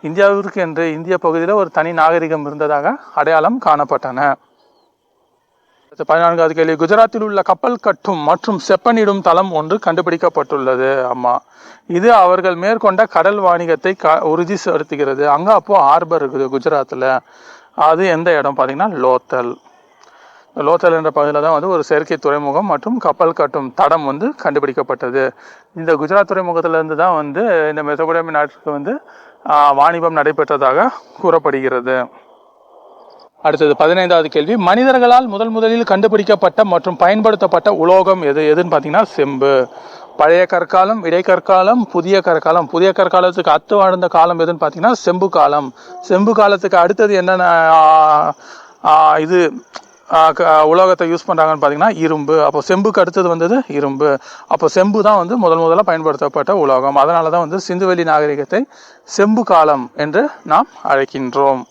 இந்தியாவிற்கு என்று இந்திய பகுதியில் ஒரு தனி நாகரிகம் இருந்ததாக அடையாளம் காணப்பட்டன. 14வது கேள்வி, குஜராத்தில் உள்ள கப்பல் கட்டும் மற்றும் செப்பனிடும் தளம் ஒன்று கண்டுபிடிக்கப்பட்டுள்ளது. ஆமா, இது அவர்கள் மேற்கொண்ட கடல் வாணிகத்தை உறுதிப்படுத்துகிறது. அங்க அப்போ ஹார்பர் இருக்குது குஜராத்தில். அது எந்த இடம் பார்த்தீங்கன்னா லோத்தல். லோத்தல் என்ற பகுதியில் தான் வந்து ஒரு செயற்கை துறைமுகம் மற்றும் கப்பல் கட்டும் தடம் வந்து கண்டுபிடிக்கப்பட்டது. இந்த குஜராத் துறைமுகத்திலிருந்து தான் வந்து இந்த மெசபடோமிய நாட்டுக்கு வந்து வாணிபம் நடைபெற்றதாக கூறப்படுகிறது. அடுத்தது 15வது கேள்வி, மனிதர்களால் முதலில் கண்டுபிடிக்கப்பட்ட மற்றும் பயன்படுத்தப்பட்ட உலோகம் எதுன்னு பார்த்தீங்கன்னா செம்பு. பழைய கற்காலம், இடைக்கற்காலம், புதிய கற்காலம். புதிய கற்காலத்துக்கு அடுத்து வாழ்ந்த காலம் எதுன்னு பார்த்தீங்கன்னா செம்பு காலம். செம்பு காலத்துக்கு அடுத்தது என்னென்ன இது உலோகத்தை யூஸ் பண்ணுறாங்கன்னு பார்த்தீங்கன்னா இரும்பு. அப்போ செம்புக்கு அடுத்தது வந்தது இரும்பு. அப்போ செம்பு தான் வந்து முதல்ல பயன்படுத்தப்பட்ட உலோகம். அதனால தான் வந்து சிந்துவெளி நாகரிகத்தை செம்பு காலம் என்று நாம் அழைக்கின்றோம்.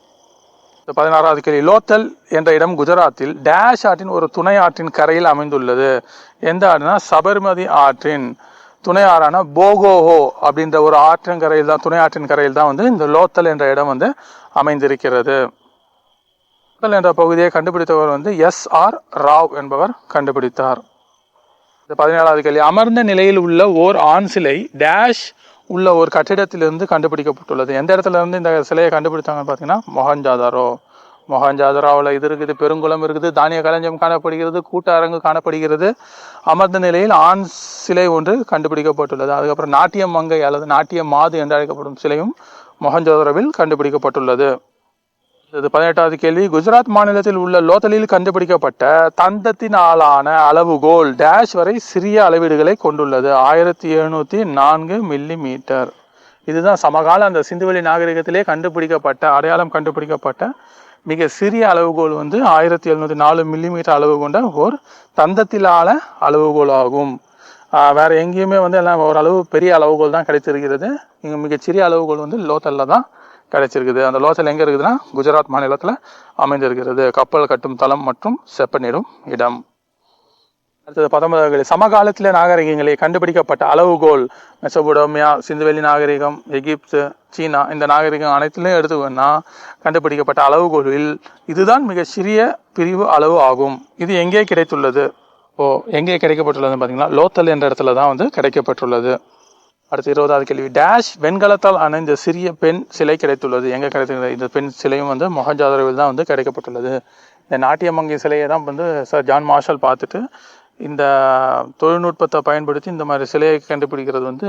16வது கேள்வி, லோத்தல் என்ற இடம் குஜராத்தில் டேஷ் ஆற்றின் ஒரு துணை ஆற்றின் கரையில் அமைந்துள்ளது. எந்த ஆறுனா சபர்மதி ஆற்றின் துணை ஆறான போகோஹோ அப்படின்ற ஒரு ஆற்றின் கரையில் தான், துணை ஆற்றின் கரையில் தான் வந்து இந்த லோத்தல் என்ற இடம் வந்து அமைந்திருக்கிறது. லோத்தல் என்ற பகுதியை கண்டுபிடித்தவர் வந்து எஸ்.ஆர். ராவ் என்பவர் கண்டுபிடித்தார். 17வது கேள்வி, அமர்ந்த நிலையில் உள்ள ஓர் ஆண் சிலை டேஷ் உள்ள ஒரு கட்டிடத்திலிருந்து கண்டுபிடிக்கப்பட்டுள்ளது. எந்த இடத்துல இருந்து இந்த சிலையை கண்டுபிடித்தாங்கன்னு பார்த்தீங்கன்னா மொஹஞ்சாதாரோ. மொஹஞ்சாதாரோவில் இது இருக்குது, பெருங்குளம் இருக்குது, தானிய களஞ்சியம் காணப்படுகிறது, கூட்ட அரங்கு காணப்படுகிறது. அமர்ந்த நிலையில் ஆண் சிலை ஒன்று கண்டுபிடிக்கப்பட்டுள்ளது. அதுக்கப்புறம் நாட்டிய மங்கை அல்லது நாட்டிய மாது என்று அழைக்கப்படும் சிலையும் மொஹஞ்சாதாரோவில் கண்டுபிடிக்கப்பட்டுள்ளது. இது 18வது கேள்வி, குஜராத் மாநிலத்தில் உள்ள லோத்தலில் கண்டுபிடிக்கப்பட்ட தந்தத்தினாலான அளவுகோல் டேஷ் வரை சிறிய அளவீடுகளை கொண்டுள்ளது. 1704 மில்லிமீட்டர். இதுதான் சமகால அந்த சிந்துவெளி நாகரிகத்திலே அடையாளம் கண்டுபிடிக்கப்பட்ட மிக சிறிய அளவுகோல் வந்து 1704 மில்லிமீட்டர் அளவு கொண்ட ஒரு தந்தத்திலான அளவுகோல் ஆகும். வேற எங்கேயுமே வந்து எல்லாம் ஓரளவு பெரிய அளவுகோல் தான் கிடைச்சிருக்கிறது. இங்கே மிகச்சிறிய அளவுகோல் வந்து லோத்தல்ல தான் கிடைச்சிருக்குது. அந்த லோத்தல் எங்க இருக்குதுன்னா குஜராத் மாநிலத்தில் அமைந்திருக்கிறது. கப்பல் கட்டும் தளம் மற்றும் செப்பனிடும் இடம். அடுத்தது 19வது, சமகாலத்திலே நாகரிகங்களை கண்டுபிடிக்கப்பட்ட அளவுகோல் மெசபடோமியா, சிந்துவெளி நாகரிகம், எகிப்து, சீனா இந்த நாகரிகம் அனைத்திலையும் எடுத்துக்கோன்னா கண்டுபிடிக்கப்பட்ட அளவுகோலில் இதுதான் மிக சிறிய பிரிவு அளவு ஆகும். இது எங்கே கிடைத்துள்ளது? எங்கே கிடைக்கப்பட்டுள்ளதுன்னு பார்த்தீங்கன்னா லோத்தல் என்ற இடத்துல தான் வந்து கிடைக்கப்பட்டுள்ளது. அடுத்து 20வது கேள்வி, டேஷ் வெண்கலத்தால் ஆன இந்த சிறிய பெண் சிலை கிடைத்துள்ளது. எங்கே கிடைத்துள்ளது? இந்த பெண் சிலையும் வந்து மொஹஞ்சாதாரோவில் தான் வந்து கிடைக்கப்பட்டுள்ளது. இந்த நாட்டியமங்கை சிலையை தான் வந்து சர் ஜான் மார்ஷல் பார்த்துட்டு இந்த தொழில்நுட்பத்தை பயன்படுத்தி இந்த மாதிரி சிலையை கண்டுபிடிக்கிறது வந்து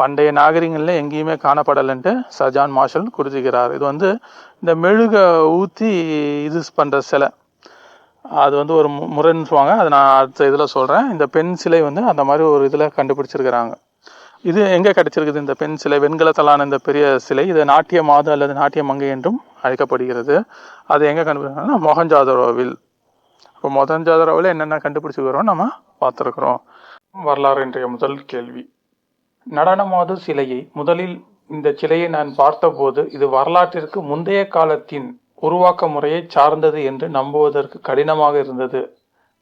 பண்டைய நாகரிகங்களில் எங்கேயுமே காணப்படலைன்ட்டு சர் ஜான் மார்ஷல் குறித்துக்கிறார். இது வந்து இந்த மெழுக ஊற்றி இது பண்ணுற சிலை, அது வந்து ஒரு முறைன்னு சொல்லுவாங்க. அதை நான் அடுத்த இதில் சொல்கிறேன். இந்த பெண் சிலை வந்து அந்த மாதிரி ஒரு இதில் கண்டுபிடிச்சிருக்கிறாங்க. இது எங்கே கிடைச்சிருக்குது? இந்த பெண் சிலை வெண்கலத்தலான இந்த பெரிய சிலை இது நாட்டிய மாது அல்லது நாட்டிய மங்கை என்றும் அழைக்கப்படுகிறது. அது எங்கே கண்டுபிடிச்சாங்கன்னா மொஹஞ்சாதாரோவில். இப்போ மொஹஞ்சாதாரோவில் என்னென்ன கண்டுபிடிச்சிக்கிறோம் நம்ம பார்த்துருக்குறோம். வரலாறு இன்றைய முதல் கேள்வி, நடனமாது சிலையை முதலில் இந்த சிலையை நான் பார்த்தபோது இது வரலாற்றிற்கு முந்தைய காலத்தின் உருவாக்க முறையை சார்ந்தது என்று நம்புவதற்கு கடினமாக இருந்தது.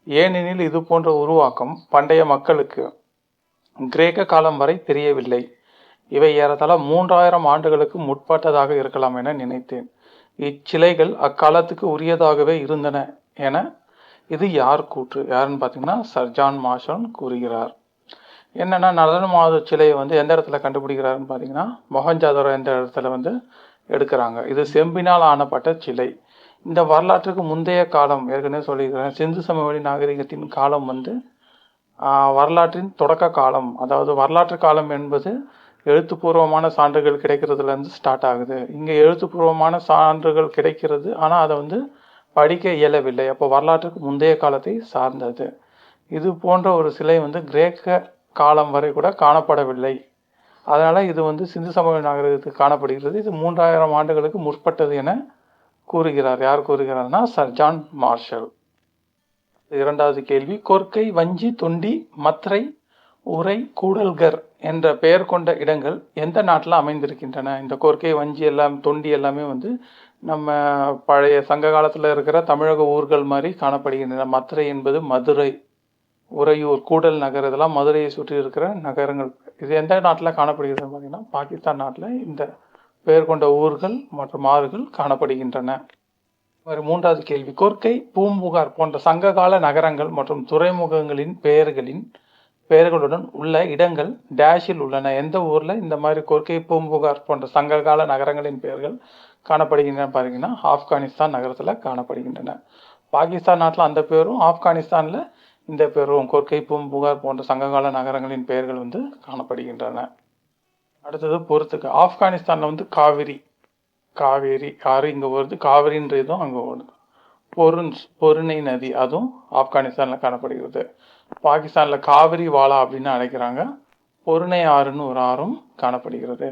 ஏனெனில் இது போன்ற உருவாக்கம் பண்டைய மக்களுக்கு கிரேக்க காலம் வரை தெரியவில்லை. இவை ஏறத்தாழ 3000 ஆண்டுகளுக்கு முற்பட்டதாக இருக்கலாம் என நினைத்தேன். இச்சிலைகள் அக்காலத்துக்கு உரியதாகவே இருந்தன என இது யார் கூற்று? யாருன்னு பார்த்தீங்கன்னா சர் ஜான் மார்ஷல் கூறுகிறார். என்னன்னா நடனமாது சிலையை வந்து எந்த இடத்துல கண்டுபிடிக்கிறாருன்னு பார்த்தீங்கன்னா மொஹஞ்சாதாரோ என்ற இடத்துல வந்து எடுக்கிறாங்க. இது செம்பினால் ஆனப்பட்ட சிலை. இந்த வரலாற்றுக்கு முந்தைய காலம் ஏற்கனவே சொல்லியிருக்கிறேன். சிந்து சமவெளி நாகரிகத்தின் காலம் வந்து வரலாற்றின் தொடக்க காலம். அதாவது வரலாற்று காலம் என்பது எழுத்துப்பூர்வமான சான்றுகள் கிடைக்கிறதுலேருந்து ஸ்டார்ட் ஆகுது. இங்கே எழுத்துப்பூர்வமான சான்றுகள் கிடைக்கிறது, ஆனால் அதை வந்து படிக்க இயலவில்லை. அப்போ வரலாற்றுக்கு முந்தைய காலத்தை சார்ந்தது. இது போன்ற ஒரு சிலை வந்து கிரேக்க காலம் வரை கூட காணப்படவில்லை. அதனால் இது வந்து சிந்து சமவெளி நாகரிகத்துக்கு காணப்படுகிறது. இது 3000 ஆண்டுகளுக்கு முற்பட்டது என கூறுகிறார். யார் கூறுகிறார்னா சர் ஜான் மார்ஷல். 2வது கேள்வி, கொர்க்கை, வஞ்சி, தொண்டி, மத்ரை, உரை, கூடல்கர் என்ற பெயர் கொண்ட இடங்கள் எந்த நாட்டில் அமைந்திருக்கின்றன? இந்த கொர்க்கை, வஞ்சி எல்லாம், தொண்டி எல்லாமே வந்து நம்ம பழைய சங்க காலத்தில் இருக்கிற தமிழக ஊர்கள் மாதிரி காணப்படுகின்றன. மத்ரை என்பது மதுரை, உறையூர், கூடல் நகர் இதெல்லாம் மதுரையை சுற்றி இருக்கிற நகரங்கள். இது எந்த நாட்டில் காணப்படுகிறது பார்த்தீங்கன்னா பாகிஸ்தான் நாட்டில் இந்த பெயர் கொண்ட ஊர்கள் மற்றும் ஆறுகள் காணப்படுகின்றன. ஒரு 3வது கேள்வி. கொர்க்கை, பூம்புகார் போன்ற சங்ககால நகரங்கள் மற்றும் துறைமுகங்களின் பெயர்களுடன் உள்ள இடங்கள் டேஷில் உள்ளன. எந்த ஊர்ல இந்த மாதிரி கொர்க்கை, பூம்புகார் போன்ற சங்ககால நகரங்களின் பெயர்கள் காணப்படுகின்றன பாத்தீங்கன்னா ஆப்கானிஸ்தான் நகரத்துல காணப்படுகின்றன. பாகிஸ்தான் நாட்டில் அந்த பேரும், ஆப்கானிஸ்தான்ல இந்த பேரும், கொர்க்கை, பூம்புகார் போன்ற சங்ககால நகரங்களின் பெயர்கள் வந்து காணப்படுகின்றன. அடுத்தது பொறுத்துக்க. ஆப்கானிஸ்தான்ல வந்து காவேரி ஆறு இங்க வருது, காவிரின்றதும் அங்க வருது. பொருணை நதி அதுவும் ஆப்கானிஸ்தான்ல காணப்படுகிறது. பாகிஸ்தான்ல காவிரி வாலா அப்படின்னு அழைக்கிறாங்க. பொருணை ஆறுன்னு ஒரு ஆறும் காணப்படுகிறது.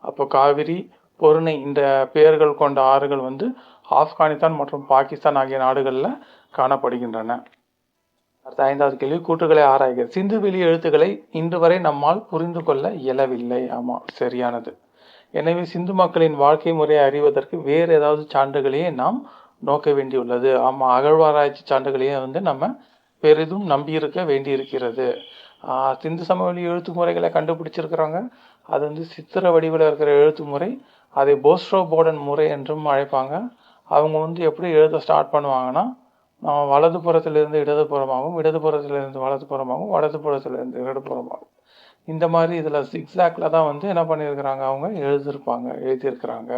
அப்போ காவிரி, பொருணை இந்த பெயர்கள் கொண்ட ஆறுகள் வந்து ஆப்கானிஸ்தான் மற்றும் பாகிஸ்தான் ஆகிய நாடுகளில் காணப்படுகின்றன. அடுத்த 5வது கேள்வி. கூற்றுகளை ஆராய்க. சிந்துவெளி எழுத்துக்களை இன்று வரை நம்மால் புரிந்து கொள்ள இயலவில்லை. ஆமா, சரியானது. எனவே சிந்து மக்களின் வாழ்க்கை முறையை அறிவதற்கு வேறு ஏதாவது சான்றுகளையே நாம் நோக்க வேண்டியுள்ளது. ஆமா, அகழ்வாராய்ச்சி சான்றுகளையே வந்து நம்ம பெரிதும் நம்பியிருக்க வேண்டியிருக்கிறது. சிந்து சமவெளி எழுத்து முறைகளை கண்டுபிடிச்சிருக்கிறாங்க. அது வந்து சித்திர வடிவில் இருக்கிற எழுத்து முறை. அதை போஸ்ட்ரோ போர்டன் முறை என்றும் அழைப்பாங்க. அவங்க வந்து எப்படி எழுத ஸ்டார்ட் பண்ணுவாங்கன்னா, வலதுபுறத்திலிருந்து இடதுபுறமாகவும், இடதுபுறத்திலிருந்து வலதுபுறமாகவும், வலதுபுறத்திலிருந்து இடதுபுறமாகவும், இந்த மாதிரி இதில் சிக்ஸாக்ல தான் வந்து என்ன பண்ணியிருக்கிறாங்க, அவங்க எழுதியிருக்கிறாங்க.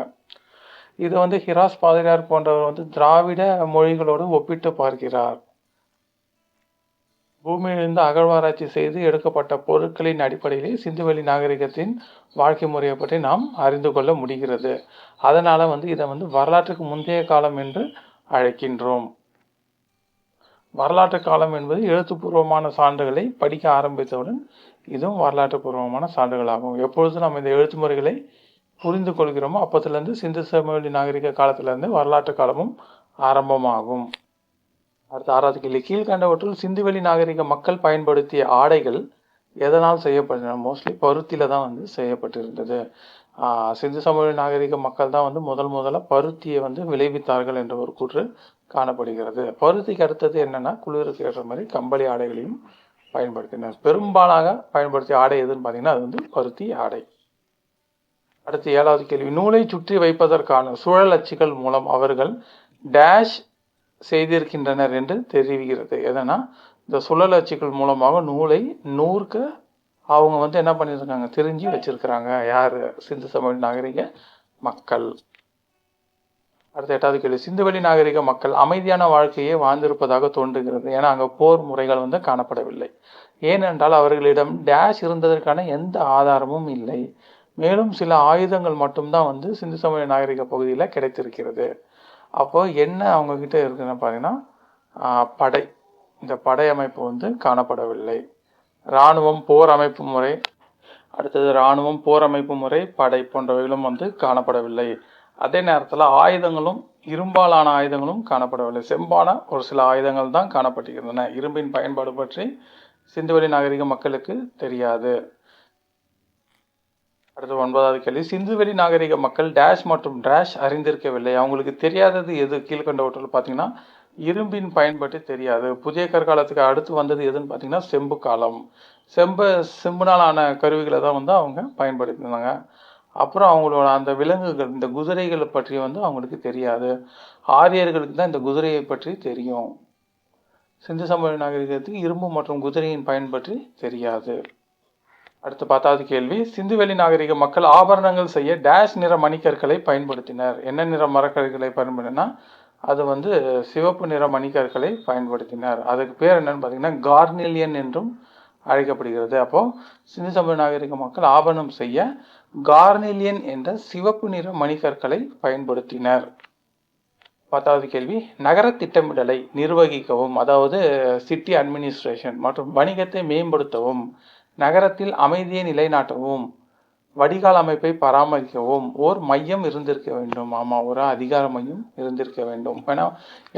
இது வந்து ஹிராஸ் பாதிரியார் போன்றவர் வந்து திராவிட மொழிகளோடு ஒப்பிட்டு பார்க்கிறார். பூமியிலிருந்து அகழ்வாராய்ச்சி செய்து எடுக்கப்பட்ட பொருட்களின் அடிப்படையிலே சிந்துவெளி நாகரிகத்தின் வாழ்க்கை முறையை பற்றி நாம் அறிந்து கொள்ள முடிகிறது. அதனால வந்து இதை வந்து வரலாற்றுக்கு முந்தைய காலம் என்று அழைக்கின்றோம். வரலாற்று காலம் என்பது எழுத்துப்பூர்வமான சான்றுகளை படிக்க ஆரம்பித்தவுடன் இதுவும் வரலாற்று பூர்வமான சான்றுகளாகும். எப்பொழுது நம்ம இந்த எழுத்து முறைகளை புரிந்து கொள்கிறோமோ அப்பத்திலிருந்து சிந்து சமவெளி நாகரிக காலத்திலிருந்து வரலாற்று காலமும் ஆரம்பமாகும். அடுத்த 6வது கேள்வி. கீழ்கண்டவற்றுள் சிந்துவெளி நாகரிக மக்கள் பயன்படுத்திய ஆடைகள் எதனால் செய்யப்பட்டன? மோஸ்ட்லி பருத்தியில தான் வந்து செய்யப்பட்டிருந்தது. சிந்து சமவெளி நாகரிக மக்கள் தான் வந்து முதல்ல பருத்தியை வந்து விளைவித்தார்கள் என்ற ஒரு கூற்று காணப்படுகிறது. பருத்திக்கு அடுத்தது என்னன்னா, குளிருக்கு ஏற்ற மாதிரி கம்பளி ஆடைகளையும் பயன்படுத்தினர். பெரும்பாலாக பயன்படுத்திய ஆடை எதுன்னு பார்த்தீங்கன்னா அது வந்து பருத்தி ஆடை. அடுத்து 7வது கேள்வி. நூலை சுற்றி வைப்பதற்கான சுழல் அச்சுகள் மூலம் அவர்கள் டேஷ் செய்திருக்கின்றனர் என்று தெரிவிக்கிறது. எதனா, இந்த சுழல் அச்சுகள் மூலமாக நூலை நூற்க அவங்க வந்து என்ன பண்ணியிருக்காங்க, தெரிஞ்சு வச்சிருக்கிறாங்க. யாரு? சிந்து சமவெளி நாகரிக மக்கள். அடுத்த 8வது கேள்வி. சிந்துவெளி நாகரிக மக்கள் அமைதியான வாழ்க்கையை வாழ்ந்திருப்பதாக தோன்றுகிறது. ஏன்னா அங்கே போர் முறைகள் வந்து காணப்படவில்லை. ஏனென்றால் அவர்களிடம் டேஷ் இருந்ததற்கான எந்த ஆதாரமும் இல்லை. மேலும் சில ஆயுதங்கள் மட்டும்தான் வந்து சிந்து சமவெளி நாகரிக பகுதியில் கிடைத்திருக்கிறது. அப்போ என்ன அவங்க கிட்ட இருக்குன்னு பார்த்தீங்கன்னா படை, இந்த படை அமைப்பு வந்து காணப்படவில்லை. இராணுவம், போர் அமைப்பு முறை, அடுத்தது இராணுவம், போர் அமைப்பு முறை, படை போன்றவைகளும் வந்து காணப்படவில்லை. அதே நேரத்தில் ஆயுதங்களும், இரும்பாலான ஆயுதங்களும் காணப்படவில்லை. செம்பான ஒரு சில ஆயுதங்கள் தான் காணப்பட்டிருக்கின்றன. இரும்பின் பயன்பாடு பற்றி சிந்துவெளி நாகரிக மக்களுக்கு தெரியாது. அடுத்து 9வது கேள்வி. சிந்துவெளி நாகரிக மக்கள் டேஷ் மற்றும் டேஷ் அறிந்திருக்கவில்லை. அவங்களுக்கு தெரியாதது எது? கீழ்கண்டவற்றில் பார்த்தீங்கன்னா இரும்பின் பயன்பாட்டு தெரியாது. புதிய கற்காலத்துக்கு அடுத்து வந்தது எதுன்னு பார்த்தீங்கன்னா செம்பு காலம். செம்புனாலான கருவிகளை தான் வந்து அவங்க பயன்படுத்தினாங்க. அப்புறம் அவங்களோட அந்த விலங்குகள், இந்த குதிரைகளை பற்றி வந்து அவங்களுக்கு தெரியாது. ஆரியர்களுக்கு தான் இந்த குதிரையை பற்றி தெரியும். சிந்து சமவெளி நாகரிகத்துக்கு இரும்பு மற்றும் குதிரையின் பயன் பற்றி தெரியாது. அடுத்து 10வது கேள்வி. சிந்துவெளி நாகரிக மக்கள் ஆபரணங்கள் செய்ய டேஷ் நிற மணிக்கற்களை பயன்படுத்தினர். என்ன நிற மரக்கற்களை பயன்படுத்தினா அது வந்து சிவப்பு நிற மணிக்கற்களை பயன்படுத்தினர். அதுக்கு பேர் என்னன்னு பார்த்தீங்கன்னா கார்னிலியன் என்றும் அழைக்கப்படுகிறது. அப்போ சிந்து சமவெளி நாகரிக மக்கள் ஆபரணம் செய்ய கார்னிலியன் என்ற சிவப்பு நிற மணிக்கற்களை பயன்படுத்தினர். 10வது கேள்வி. நகர திட்டமிடலை நிர்வகிக்கவும், அதாவது சிட்டி அட்மினிஸ்ட்ரேஷன் மற்றும் வணிகத்தை மேம்படுத்தவும், நகரத்தில் அமைதியை நிலைநாட்டவும், வடிகால் அமைப்பை பராமரிக்கவும் ஓர் மையம் இருந்திருக்க வேண்டும். ஆமாம், ஒரு அதிகார மையம் இருந்திருக்க வேண்டும். ஏன்னா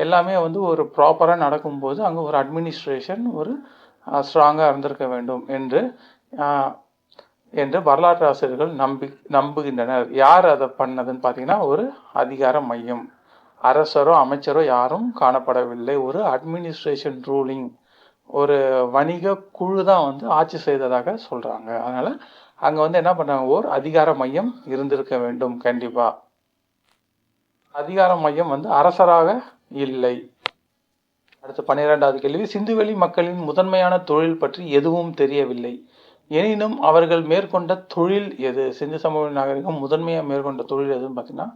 எல்லாமே வந்து ஒரு ப்ராப்பராக நடக்கும்போது அங்கே ஒரு அட்மினிஸ்ட்ரேஷன் ஒரு ஸ்ட்ராங்காக இருந்திருக்க வேண்டும் என்று வரலாற்று ஆசிரியர்கள் நம்புகின்றனர். யார் அதை பண்ணதுன்னு பார்த்தீங்கன்னா ஒரு அதிகார மையம். அரசரோ அமைச்சரோ யாரும் காணப்படவில்லை. ஒரு அட்மினிஸ்ட்ரேஷன் ரூலிங், ஒரு வணிக குழு தான் வந்து ஆட்சி செய்ததாக சொல்கிறாங்க. அதனால் அங்கே வந்து என்ன பண்ணாங்க, ஒரு அதிகார மையம் இருந்திருக்க வேண்டும் கண்டிப்பாக. அதிகார மையம் வந்து அரசராக இல்லை. அடுத்து 12வது கேள்வி, சிந்துவெளி மக்களின் முதன்மையான தொழில் பற்றி எதுவும் தெரியவில்லை, எனினும் அவர்கள் மேற்கொண்ட தொழில் எது? சிந்து சமவெளி நாகரிகம் முதன்மையாக மேற்கொண்ட தொழில் எதுன்னு பார்த்தீங்கன்னா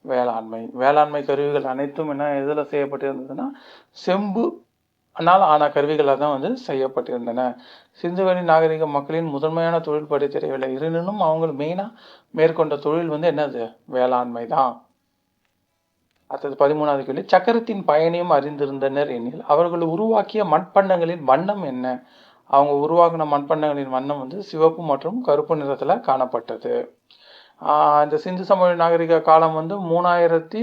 வேளாண்மை. வேளாண்மை கருவிகள் அனைத்தும் என்ன எதில் செய்யப்பட்டிருந்ததுன்னா செம்பு ஆன கருவிகளாக தான் வந்து செய்யப்பட்டிருந்தன. சிந்துவெளி நாகரிக மக்களின் முதன்மையான தொழில் பற்றி தெரியவில்லை, எனினும் அவங்க மெயினாக மேற்கொண்ட தொழில் வந்து என்னது? வேளாண்மை தான். அடுத்தது 13வது கேள்வி, சக்கரத்தின் பயனையும் அறிந்திருந்தனர் எனில் அவர்கள் உருவாக்கிய மண்பண்டங்களின் வண்ணம் என்ன? அவங்க உருவாக்கின மண்பண்டங்களின் வண்ணம் வந்து சிவப்பு மற்றும் கருப்பு நிறத்தில் காணப்பட்டது. இந்த சிந்து சமவெளி நாகரிக காலம் வந்து 3100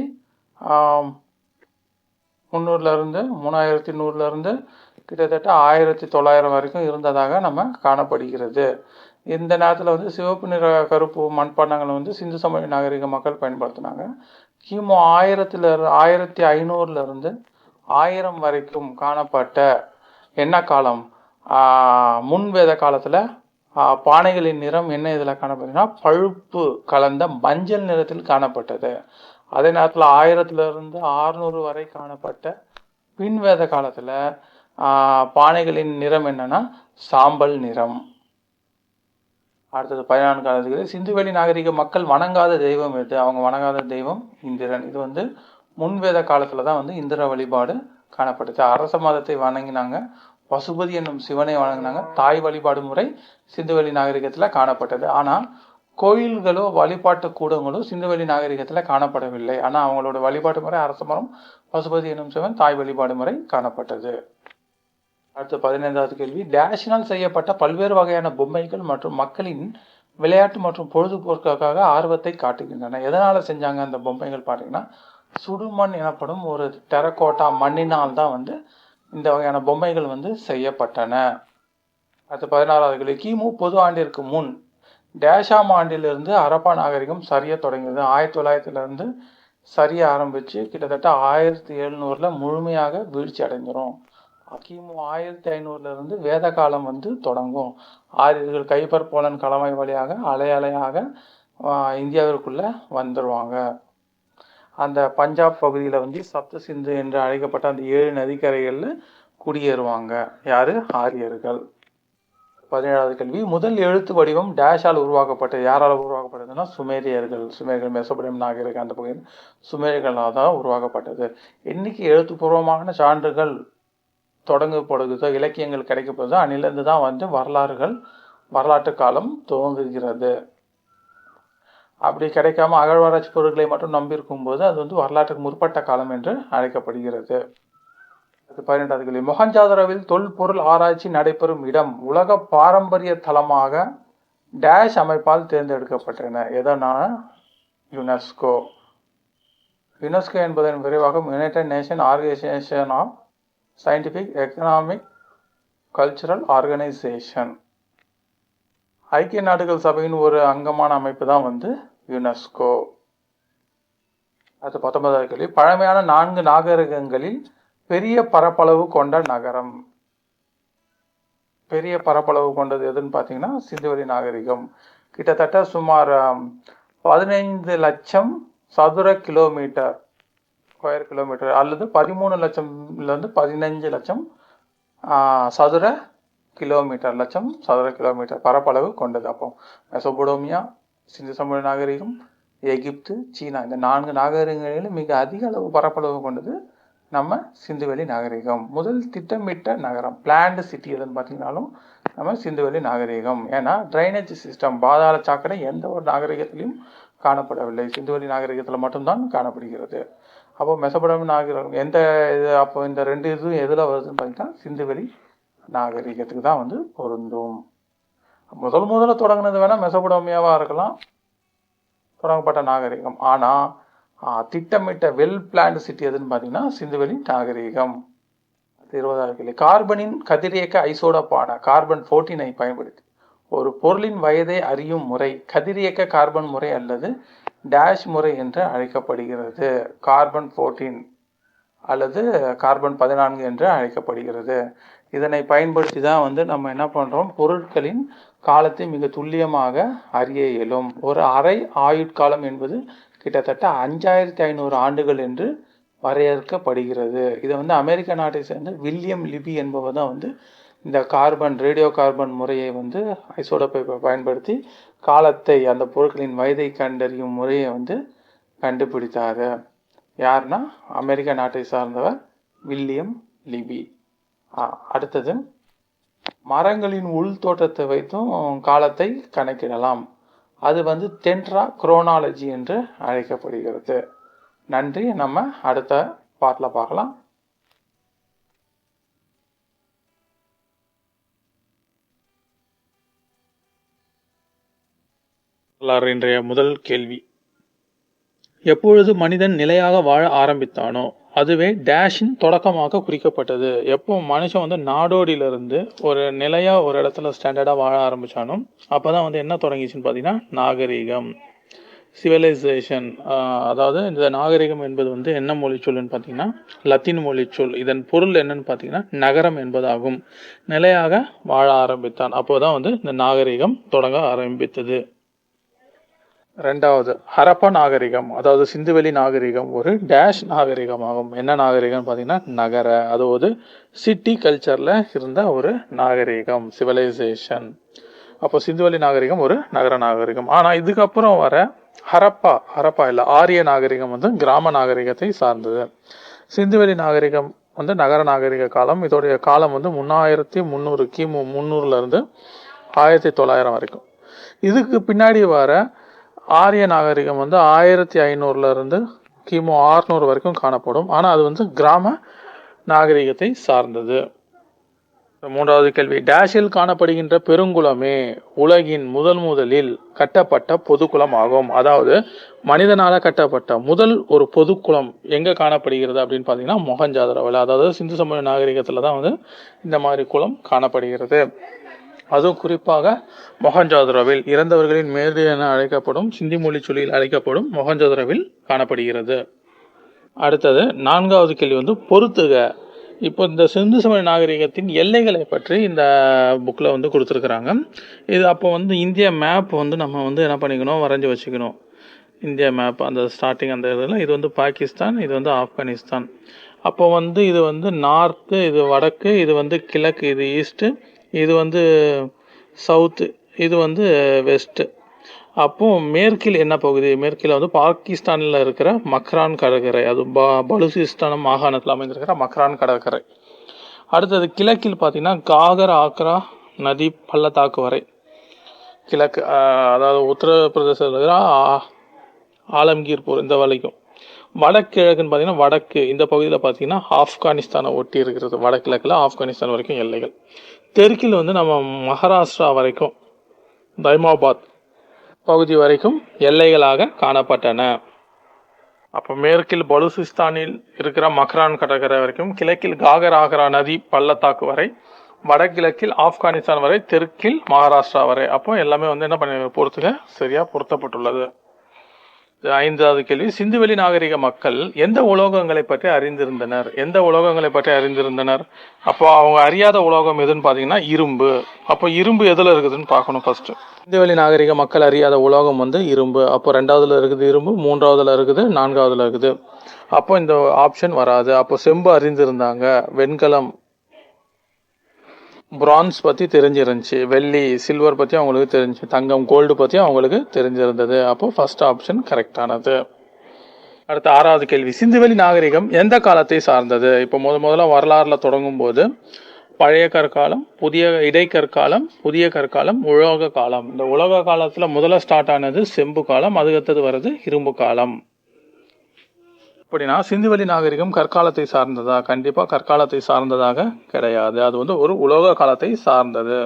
கிட்டத்தட்ட 1900 வரைக்கும் இருந்ததாக நம்ம காணப்படுகிறது. இந்த நேரத்தில் வந்து சிவப்பு நிற கருப்பு மண்பாண்டங்களை வந்து சிந்து சமவெளி நாகரிக மக்கள் பயன்படுத்தினாங்க. கிமு 1500 1000 வரைக்கும் காணப்பட்ட என்ன காலம்? முன்வேத காலத்தில் பானைகளின் நிறம் என்ன இதில் காணப்படுதுன்னா பழுப்பு கலந்த மஞ்சள் நிறத்தில் காணப்பட்டது. அதே நேரத்தில் 1600 வரை காணப்பட்ட பின்வேத காலத்தில் பானைகளின் நிறம் என்னன்னா சாம்பல் நிறம். அடுத்தது 14வது, சிந்துவெளி நாகரிக மக்கள் வணங்காத தெய்வம் எது? அவங்க வணங்காத தெய்வம் இந்திரன். இது வந்து முன்வேத காலத்தில் தான் வந்து இந்திர வழிபாடு காணப்பட்டுச்சு. அரச மதத்தை வணங்கினாங்க, பசுபதி என்னும் சிவனை வணங்கினாங்க. தாய் வழிபாடு முறை சிந்துவெளி நாகரிகத்தில் காணப்பட்டது. ஆனால் கோயில்களோ வழிபாட்டு கூடங்களோ சிந்துவெளி நாகரிகத்தில் காணப்படவில்லை. ஆனால் அவங்களோட வழிபாட்டு முறை அரச மரம், பசுபதி என்னும் சிவன், தாய் வழிபாடு முறை காணப்பட்டது. அடுத்து 15வது கேள்வி, டேஷினால் செய்யப்பட்ட பல்வேறு வகையான பொம்மைகள் மற்றும் மக்களின் விளையாட்டு மற்றும் பொழுதுபோக்குக்காக ஆர்வத்தை காட்டுகின்றன. எதனால் செஞ்சாங்க அந்த பொம்மைகள் பார்த்தீங்கன்னா சுடுமண் எனப்படும் ஒரு டெரகோட்டா மண்ணினால் தான் வந்து இந்த வகையான பொம்மைகள் வந்து செய்யப்பட்டன. அடுத்து 16வது கேள்வி, கிமு பொது ஆண்டிற்கு முன் டேஷாம் ஆண்டிலிருந்து ஹரப்பா நாகரிகம் சரிய தொடங்கியது. 1900 சரிய ஆரம்பித்து கிட்டத்தட்ட 1700 முழுமையாக வீழ்ச்சி அடைஞ்சிரும். கிமு 1500 வேத காலம் வந்து தொடங்கும். ஆரியர்கள் கைபர் போலன் கலமை வழியாக அலையாக இந்தியாவிற்குள்ள வந்துடுவாங்க. அந்த பஞ்சாப் பகுதியில் வந்து சப்த சிந்து என்று அழைக்கப்பட்ட அந்த 7 நதிக்கரைகளில் குடியேறுவாங்க. யாரு? ஆரியர்கள். 17வது கேள்வி, முதல் எழுத்து வடிவம் டேஷால் உருவாக்கப்பட்டது. யாரால் உருவாக்கப்பட்டதுன்னா சுமேரியர்கள். மெசபடோமிய நாகரிகம் அந்த பகுதியில் சுமேரியர்களால் தான் உருவாக்கப்பட்டது. இன்னைக்கு எழுத்துப்பூர்வமான சான்றுகள் தொடங்கப்படுகிறதோ இலக்கியங்கள் கிடைக்கப்படுதோ அன்னிலிருந்து தான் வந்து வரலாற்று காலம் துவங்குகிறது. அப்படி கிடைக்காம அகழ்வாராய்ச்சி பொருட்களை மட்டும் நம்பியிருக்கும் போது அது வந்து வரலாற்றுக்கு முற்பட்ட காலம் என்று அழைக்கப்படுகிறது. 18வது கேள்வி, மொஹஞ்சதாரோவில் தொல்பொருள் ஆராய்ச்சி நடைபெறும் இடம் உலக பாரம்பரிய தலமாக டேஷ் அமைப்பால் தேர்ந்தெடுக்கப்பட்டன. எதனா யுனெஸ்கோ. யுனெஸ்கோ என்பதன் விரைவாக United Nation Organisation of Scientific Economic Cultural Organisation. ஐக்கிய நாடுகள் சபையின் ஒரு அங்கமான அமைப்பு தான் வந்து யுனெஸ்கோ. அடுத்து 19வது கேள்வி, பழமையான 4 நாகரிகங்களில் பெரிய பரப்பளவு கொண்ட நகரம். பெரிய பரப்பளவு கொண்டது எதுன்னு பார்த்தீங்கன்னா சிந்துவெளி நாகரிகம். கிட்டத்தட்ட சுமார் 15 லட்சம் சதுர கிலோமீட்டர் ஸ்கொயர் கிலோமீட்டர் அல்லது 13 லட்சம்லேருந்து 15 லட்சம் சதுர கிலோமீட்டர் பரப்பளவு கொண்டது. அப்போ மெசபடோமியா, சிந்து சமவெளி நாகரிகம், எகிப்து, சீனா இந்த 4 நாகரிகங்களிலும் மிக அதிக அளவு பரப்பளவு கொண்டது நம்ம சிந்துவெளி நாகரிகம். முதல் திட்டமிட்ட நகரம் பிளான்டு சிட்டி எதுன்னு பார்த்தீங்கன்னாலும் நம்ம சிந்துவெளி நாகரிகம். ஏன்னா ட்ரைனேஜ் சிஸ்டம் பாதாள சாக்கடை எந்த ஒரு நாகரிகத்திலையும் காணப்படவில்லை, சிந்துவெளி நாகரிகத்தில் மட்டும்தான் காணப்படுகிறது. அப்போ மெசபடோமிய நாகரிகம் அப்போ இந்த 2 இதுவும் எதில் வருதுன்னு பார்த்தீங்கன்னா சிந்துவெளி நாகரிகத்துக்கு தான் வந்து பொருந்தும். முதல்ல தொடங்கினது வேணால் மெசபடோமியாவாக இருக்கலாம் தொடங்கப்பட்ட நாகரிகம். ஆனால் திட்டமிட்ட வெல் பிளான்டு சிட்டி எதுன்னு பார்த்தீங்கன்னா சிந்துவெளி நாகரிகம். 20வது கேள்வி, கார்பனின் கதிரியக்க ஐசோடோப்பான கார்பன் 14 பயன்படுத்தி ஒரு பொருளின் வயதை அறியும் முறை கதிரியக்க கார்பன் முறை அல்லது டேஷ் முறை என்று அழைக்கப்படுகிறது. கார்பன் 14 அல்லது கார்பன் 14 என்று அழைக்கப்படுகிறது. இதனை பயன்படுத்தி தான் வந்து நம்ம என்ன பண்ணுறோம், பொருட்களின் காலத்தை மிக துல்லியமாக அறிய இயலும். ஒரு அரை ஆயுட்காலம் என்பது கிட்டத்தட்ட 5500 ஆண்டுகள் என்று வரையறுக்கப்படுகிறது. இதை வந்து அமெரிக்க நாட்டை சேர்ந்த வில்லியம் லிபி என்பவர் தான் வந்து இந்த ரேடியோ கார்பன் முறையை வந்து ஐசோடோப்பை பயன்படுத்தி காலத்தை, அந்த பொருட்களின் வயதை கண்டறியும் முறையை வந்து கண்டுபிடித்தார். யாருன்னா அமெரிக்க நாட்டை சார்ந்தவர் வில்லியம் லிபி. அடுத்தது, மரங்களின் உள் தோற்றத்தை வைத்தும் காலத்தை கணக்கிடலாம். அது வந்து டென்ட்ராக்ரோனாலஜி என்று அழைக்கப்படுகிறது. நன்றி. நம்ம அடுத்த பாட்டில் பார்க்கலாம். இன்றைய முதல் கேள்வி, எப்பொழுது மனிதன் நிலையாக வாழ ஆரம்பித்தானோ அதுவே டேஷின் தொடக்கமாக குறிக்கப்பட்டது. எப்போ மனுஷன் வந்து நாடோடியிலிருந்து ஒரு நிலையாக ஒரு இடத்துல ஸ்டாண்டர்டாக வாழ ஆரம்பித்தானோ அப்போ தான் வந்து என்ன தொடங்கிச்சுன்னு பார்த்தீங்கன்னா நாகரிகம், சிவிலைசேஷன். அதாவது இந்த நாகரிகம் என்பது வந்து என்ன மொழிச்சொல்லுன்னு பார்த்தீங்கன்னா லத்தீன் மொழிச்சொல். இதன் பொருள் என்னன்னு பார்த்தீங்கன்னா நகரம் என்பதாகும். நிலையாக வாழ ஆரம்பித்தான், அப்போ தான் வந்து இந்த நாகரிகம் தொடங்க ஆரம்பித்தது. ரெண்டாவது, ஹரப்பா நாகரிகம், அதாவது சிந்துவெளி நாகரிகம் ஒரு டேஷ் நாகரிகம் ஆகும். என்ன நாகரிகம் பார்த்தீங்கன்னா நகர, அதாவது சிட்டி கல்ச்சரில் இருந்த ஒரு நாகரிகம், சிவிலைசேஷன். அப்போ சிந்துவெளி நாகரிகம் ஒரு நகர நாகரிகம். ஆனால் இதுக்கப்புறம் வர ஹரப்பா இல்லை ஆரிய நாகரிகம் வந்து கிராம நாகரிகத்தை சார்ந்தது. சிந்துவெளி நாகரிகம் வந்து நகர நாகரிக காலம். இதோடைய காலம் வந்து 3300 கிமு 300லேருந்து 1900 வரைக்கும். இதுக்கு பின்னாடி வர ஆரிய நாகரிகம் வந்து 1500லேருந்து கிமு 600 வரைக்கும் காணப்படும். ஆனால் அது வந்து கிராம நாகரிகத்தை சார்ந்தது. மூன்றாவது கேள்வி, டேஷில் காணப்படுகின்ற பெருங்குளமே உலகின் முதலில் கட்டப்பட்ட பொதுக்குளம் ஆகும். அதாவது மனிதனால கட்டப்பட்ட முதல் ஒரு பொதுக்குளம் எங்கே காணப்படுகிறது அப்படின்னு பார்த்தீங்கன்னா மொஹஞ்சதாரோவில், அதாவது சிந்து சமவெளி நாகரிகத்தில் தான் வந்து இந்த மாதிரி குளம் காணப்படுகிறது. அதுவும் குறிப்பாக மொஹஞ்சதாரோவில், இறந்தவர்களின் மேடு என அழைக்கப்படும் சிந்தி மொழி சொல்லில் அழைக்கப்படும் மொஹஞ்சதாரோவில் காணப்படுகிறது. அடுத்தது நான்காவது கேள்வி வந்து பொறுத்துக. இப்போ இந்த சிந்து சமவெளி நாகரிகத்தின் எல்லைகளை பற்றி இந்த புக்கில் வந்து கொடுத்துருக்குறாங்க. இது அப்போ வந்து இந்திய மேப் வந்து நம்ம வந்து என்ன பண்ணிக்கணும், வரைஞ்சி வச்சுக்கணும். இந்தியா மேப் அந்த ஸ்டார்டிங் அந்த இதில் இது வந்து பாகிஸ்தான், இது வந்து ஆப்கானிஸ்தான். அப்போ வந்து இது வந்து நார்த்து, இது வடக்கு, இது வந்து கிழக்கு, இது ஈஸ்ட்டு, இது வந்து சவுத்து, இது வந்து வெஸ்ட்டு. அப்போது மேற்கில் என்ன பகுதி, மேற்கில் வந்து பாகிஸ்தானில் இருக்கிற மக்ரான் கடற்கரை, அது பலுசிஸ்தான் மாகாணத்தில் அமைந்திருக்கிற மக்ரான் கடற்கரை. அடுத்தது கிழக்கில் பார்த்திங்கன்னா காகர் ஆக்ரா நதி பள்ளத்தாக்கு வரை கிழக்கு, அதாவது உத்தரப்பிரதேசத்தில் இருக்கிற ஆலம்கீர்பூர் இந்த வரைக்கும். வடகிழக்குன்னு பார்த்தீங்கன்னா வடக்கு இந்த பகுதியில் பார்த்தீங்கன்னா ஆப்கானிஸ்தானை ஒட்டி இருக்கிறது. வடகிழக்கில் ஆப்கானிஸ்தான் வரைக்கும் எல்லைகள். தெற்கில் வந்து நம்ம மகாராஷ்டிரா வரைக்கும் தைமாபாத் பகுதி வரைக்கும் எல்லைகளாக காணப்பட்டன. அப்போ மேற்கில் பலுசிஸ்தானில் இருக்கிற மக்ரான் கடற்கரை வரைக்கும், கிழக்கில் காகர் ஆக்ரா நதி பள்ளத்தாக்கு வரை, வடகிழக்கில் ஆப்கானிஸ்தான் வரை, தெற்கில் மகாராஷ்டிரா வரை. அப்போ எல்லாமே வந்து என்ன பண்ணி பொறுத்துக்க சரியாக பொருத்தப்பட்டுள்ளது. ஐந்தாவது கேள்வி, சிந்துவெளி நாகரிக மக்கள் எந்த உலோகங்களை பற்றி அறிந்திருந்தனர்? எந்த உலோகங்களை பற்றி அறிந்திருந்தனர்? அப்போ அவங்க அறியாத உலோகம் எதுன்னு பார்த்தீங்கன்னா இரும்பு. அப்போ இரும்பு எதில் இருக்குதுன்னு பார்க்கணும் ஃபர்ஸ்ட். சிந்துவெளி நாகரிக மக்கள் அறியாத உலோகம் வந்து இரும்பு. அப்போ 2வதுல இருக்குது இரும்பு, 3வதுல இருக்குது, 4வதுல இருக்குது. அப்போ இந்த ஆப்ஷன் வராது. அப்போ செம்பு அறிந்திருந்தாங்க, வெண்கலம் பிரான்ஸ் பற்றி தெரிஞ்சிருந்துச்சு, வெள்ளி சில்வர் பற்றி அவங்களுக்கு தெரிஞ்சு, தங்கம் கோல்டு பற்றி அவங்களுக்கு தெரிஞ்சிருந்தது. அப்போ ஃபர்ஸ்ட் ஆப்ஷன் கரெக்டானது. அடுத்த 6வது கேள்வி, சிந்துவெளி நாகரிகம் எந்த காலத்தை சார்ந்தது? இப்போ முதல்ல வரலாறுல தொடங்கும் போது பழைய கற்காலம், புதிய இடைக்கற்காலம், புதிய கற்காலம், உலோக காலம். இந்த உலோக காலத்தில் முதல்ல ஸ்டார்ட் ஆனது செம்பு காலம், அதுக்கடுத்தது வருது இரும்பு காலம். அப்படின்னா சிந்துவெளி நாகரிகம் கற்காலத்தை சார்ந்ததா? கண்டிப்பாக கற்காலத்தை சார்ந்ததாக கிடையாது. அது வந்து ஒரு உலோக காலத்தை சார்ந்தது.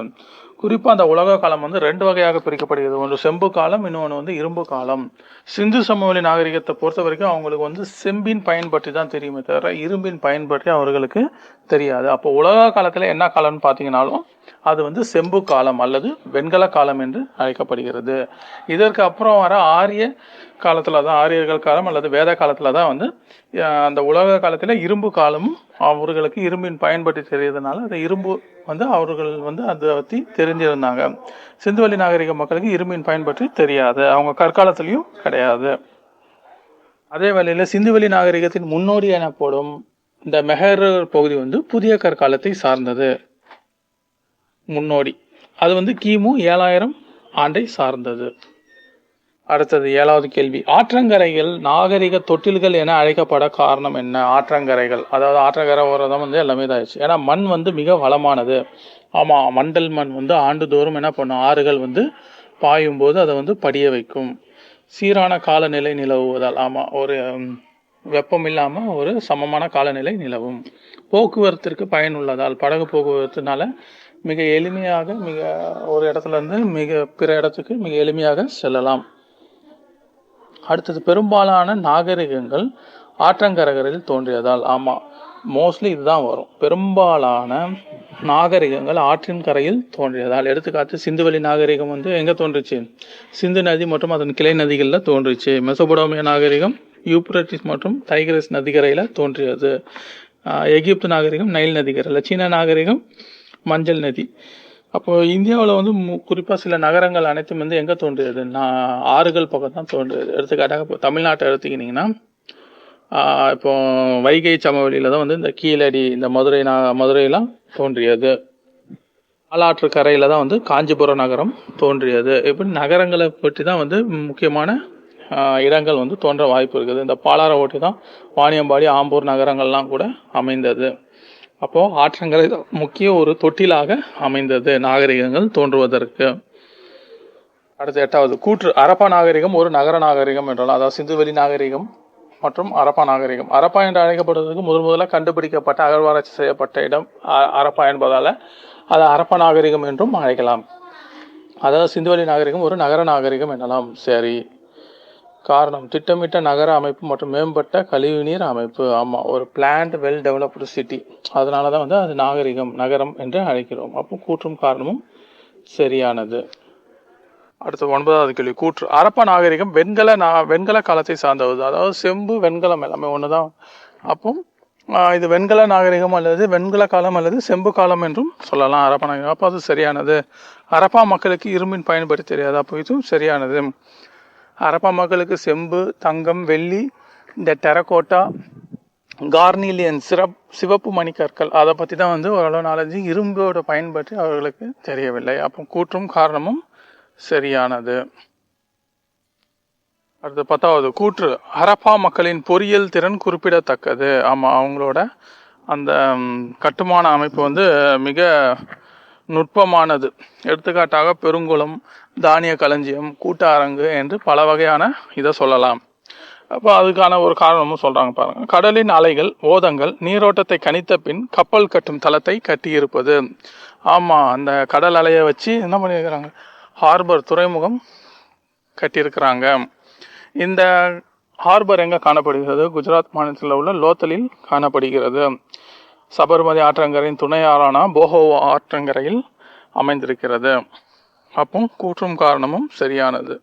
குறிப்பாக அந்த உலக காலம் வந்து 2 வகையாக பிரிக்கப்படுகிறது. ஒன்று செம்பு காலம், இன்னொன்று வந்து இரும்பு காலம். சிந்து சமவெளி நாகரிகத்தை பொறுத்த வரைக்கும் அவங்களுக்கு வந்து செம்பின் பயன்பற்றி தான் தெரியுமே தவிர இரும்பின் பயன்பற்றி அவர்களுக்கு தெரியாது. அப்போ உலக காலத்தில் என்ன காலம்னு பார்த்தீங்கன்னாலும் அது வந்து செம்பு காலம் அல்லது வெண்கல காலம் என்று அழைக்கப்படுகிறது. இதற்கு அப்புறம் வர ஆரிய காலத்தில் தான், ஆரியர்கள் காலம் அல்லது வேத காலத்தில் தான் வந்து அந்த உலக காலத்தில் இரும்பு காலமும் அவர்களுக்கு இரும்பின் பயன்பற்றி தெரியறதுனால அந்த இரும்பு வந்து அவர்கள் வந்து அதை பற்றி தெரிஞ்சிருந்தாங்க. சிந்துவெளி நாகரிக மக்களுக்கு இரும்பின் பயன்பற்றி தெரியாது, அவங்க கற்காலத்திலையும் கிடையாது. அதே வேளையில் சிந்துவெளி நாகரிகத்தின் முன்னோடி எனப்படும் இந்த மெஹர் பகுதி வந்து புதிய கற்காலத்தை சார்ந்தது. முன்னோடி அது வந்து கிமு 7000 ஆண்டை சார்ந்தது. அடுத்தது 7வது கேள்வி, ஆற்றங்கரைகள் நாகரிக தொட்டில்கள் என அழைக்கப்பட காரணம் என்ன? ஆற்றங்கரைகள், அதாவது ஆற்றங்கரை ஓரதான் வந்து எல்லாமே இதாகிடுச்சு. ஏன்னா மண் வந்து மிக வளமானது. ஆமாம், மண்டல் மண் வந்து ஆண்டுதோறும் என்ன பண்ணும், ஆறுகள் வந்து பாயும் போது அதை வந்து படிய வைக்கும். சீரான காலநிலை நிலவுவதால், ஆமாம், ஒரு வெப்பம் இல்லாமல் ஒரு சமமான காலநிலை நிலவும். போக்குவரத்திற்கு பயனுள்ளதால், படகு போக்குவரத்துனால மிக எளிமையாக ஒரு இடத்துல இருந்து பிற இடத்துக்கு மிக எளிமையாக செல்லலாம். அடுத்தது, பெரும்பாலான நாகரிகங்கள் ஆற்றங்கரைகளில் தோன்றியதால். ஆமாம், மோஸ்ட்லி இதுதான் வரும். பெரும்பாலான நாகரிகங்கள் ஆற்றின் கரையில் தோன்றியதால். எடுத்துக்காட்டு, சிந்துவெளி நாகரிகம் வந்து எங்கே தோன்றுச்சு? சிந்து நதி மற்றும் அதன் கிளை நதிகளில் தோன்றுச்சு. மெசபடோமிய நாகரிகம் யூப்ரட்டிஸ் மற்றும் தைகிரஸ் நதிக்கரையில் தோன்றியது. எகிப்து நாகரிகம் நைல் நதிக்கரையில். சீன நாகரிகம் மஞ்சள் நதி. அப்போது இந்தியாவில் வந்து குறிப்பாக சில நகரங்கள் அனைத்தும் வந்து எங்கே தோன்றியது? ஆறுகள் பக்கம் தான் தோன்றியது. எடுத்துக்காட்டாக இப்போ தமிழ்நாட்டை எடுத்துக்கிட்டிங்கன்னா, இப்போ வைகை சமவெளியில் தான் வந்து இந்த கீழடி, இந்த மதுரையெல்லாம் தோன்றியது. பாலாற்று கரையில் தான் வந்து காஞ்சிபுரம் நகரம் தோன்றியது. இப்படி நகரங்களை பற்றி தான் வந்து முக்கியமான இடங்கள் வந்து தோன்ற வாய்ப்பு இருக்குது. இந்த பாலாரை ஓட்டி தான் வாணியம்பாடி, ஆம்பூர் நகரங்கள்லாம் கூட அமைந்தது. அப்போது ஆற்றங்கரை முக்கிய ஒரு தொட்டிலாக அமைந்தது நாகரிகங்கள் தோன்றுவதற்கு. அடுத்து 8வது கூற்று, அரப்பா நாகரிகம் ஒரு நகர நாகரிகம் என்றாலும். அதாவது சிந்துவெளி நாகரிகம் மற்றும் அரப்பா நாகரிகம். அரப்பா என்று அழைக்கப்படுவதற்கு முதலாக கண்டுபிடிக்கப்பட்ட அகழ்வாராய்ச்சி செய்யப்பட்ட இடம் அரப்பா என்பதால் அது அரப்பா நாகரிகம் என்றும் அழைக்கலாம். அதாவது சிந்துவெளி நாகரிகம் ஒரு நகர நாகரிகம் எனலாம். சரி. காரணம், திட்டமிட்ட நகர அமைப்பு மற்றும் மேம்பட்ட கழிவுநீர் அமைப்பு. ஆமாம், ஒரு பிளான்ட் வெல் டெவலப்டு சிட்டி. அதனால தான் வந்து அது நகரம் என்று அழைக்கிறோம். அப்போ கூற்றும் காரணமும் சரியானது. அடுத்து 9வது கேள்வி, கூற்று, அரப்பா நாகரிகம் வெண்கல காலத்தை சார்ந்தது. அதாவது செம்பு வெண்கலம் எல்லாமே ஒன்று தான். அப்போ இது வெண்கல நாகரிகம் அல்லது வெண்கல காலம் அல்லது செம்பு காலம் என்றும் சொல்லலாம் அரப்பா நாகரிகம். அப்போ அது சரியானது. அரப்பா மக்களுக்கு இரும்பின் பயன்படுத்தி தெரியாது. அப்போ இதுவும் சரியானது. அரப்பா மக்களுக்கு செம்பு, தங்கம், வெள்ளி, இந்த டெரகோட்டா, கார்னிலியன் சிவப்பு மணிக்கற்கள் அதை பற்றி தான் வந்து ஓரளவு நாலேஜ். இரும்போட பயன்பற்றி அவர்களுக்கு தெரியவில்லை. அப்போ கூற்றும் காரணமும் சரியானது. அடுத்து 10வது கூற்று, ஹரப்பா மக்களின் பொறியியல் திறன் குறிப்பிடத்தக்கது. ஆமாம், அவங்களோட அந்த கட்டுமான அமைப்பு வந்து மிக நுட்பமானது. எடுத்துக்காட்டாக பெருங்குளம், தானிய களஞ்சியம், கூட்ட அரங்கு என்று பல வகையான இதை சொல்லலாம். அப்போ அதுக்கான ஒரு காரணமும் சொல்கிறாங்க பாருங்கள். கடலின் அலைகள், ஓதங்கள், நீரோட்டத்தை கணித்த பின் கப்பல் கட்டும் தளத்தை கட்டியிருப்பது. ஆமாம், அந்த கடல் அலையை வச்சு என்ன பண்ணியிருக்கிறாங்க? ஹார்பர், துறைமுகம் கட்டியிருக்கிறாங்க. இந்த ஹார்பர் எங்கே காணப்படுகிறது? குஜராத் மாநிலத்தில் உள்ள லோத்தலில் காணப்படுகிறது. சபர்மதி ஆற்றங்கரையின் துணை ஆறான போகோவா ஆற்றங்கரையில் அமைந்திருக்கிறது. அப்போ கூற்றும் காரணமும் சரியானது.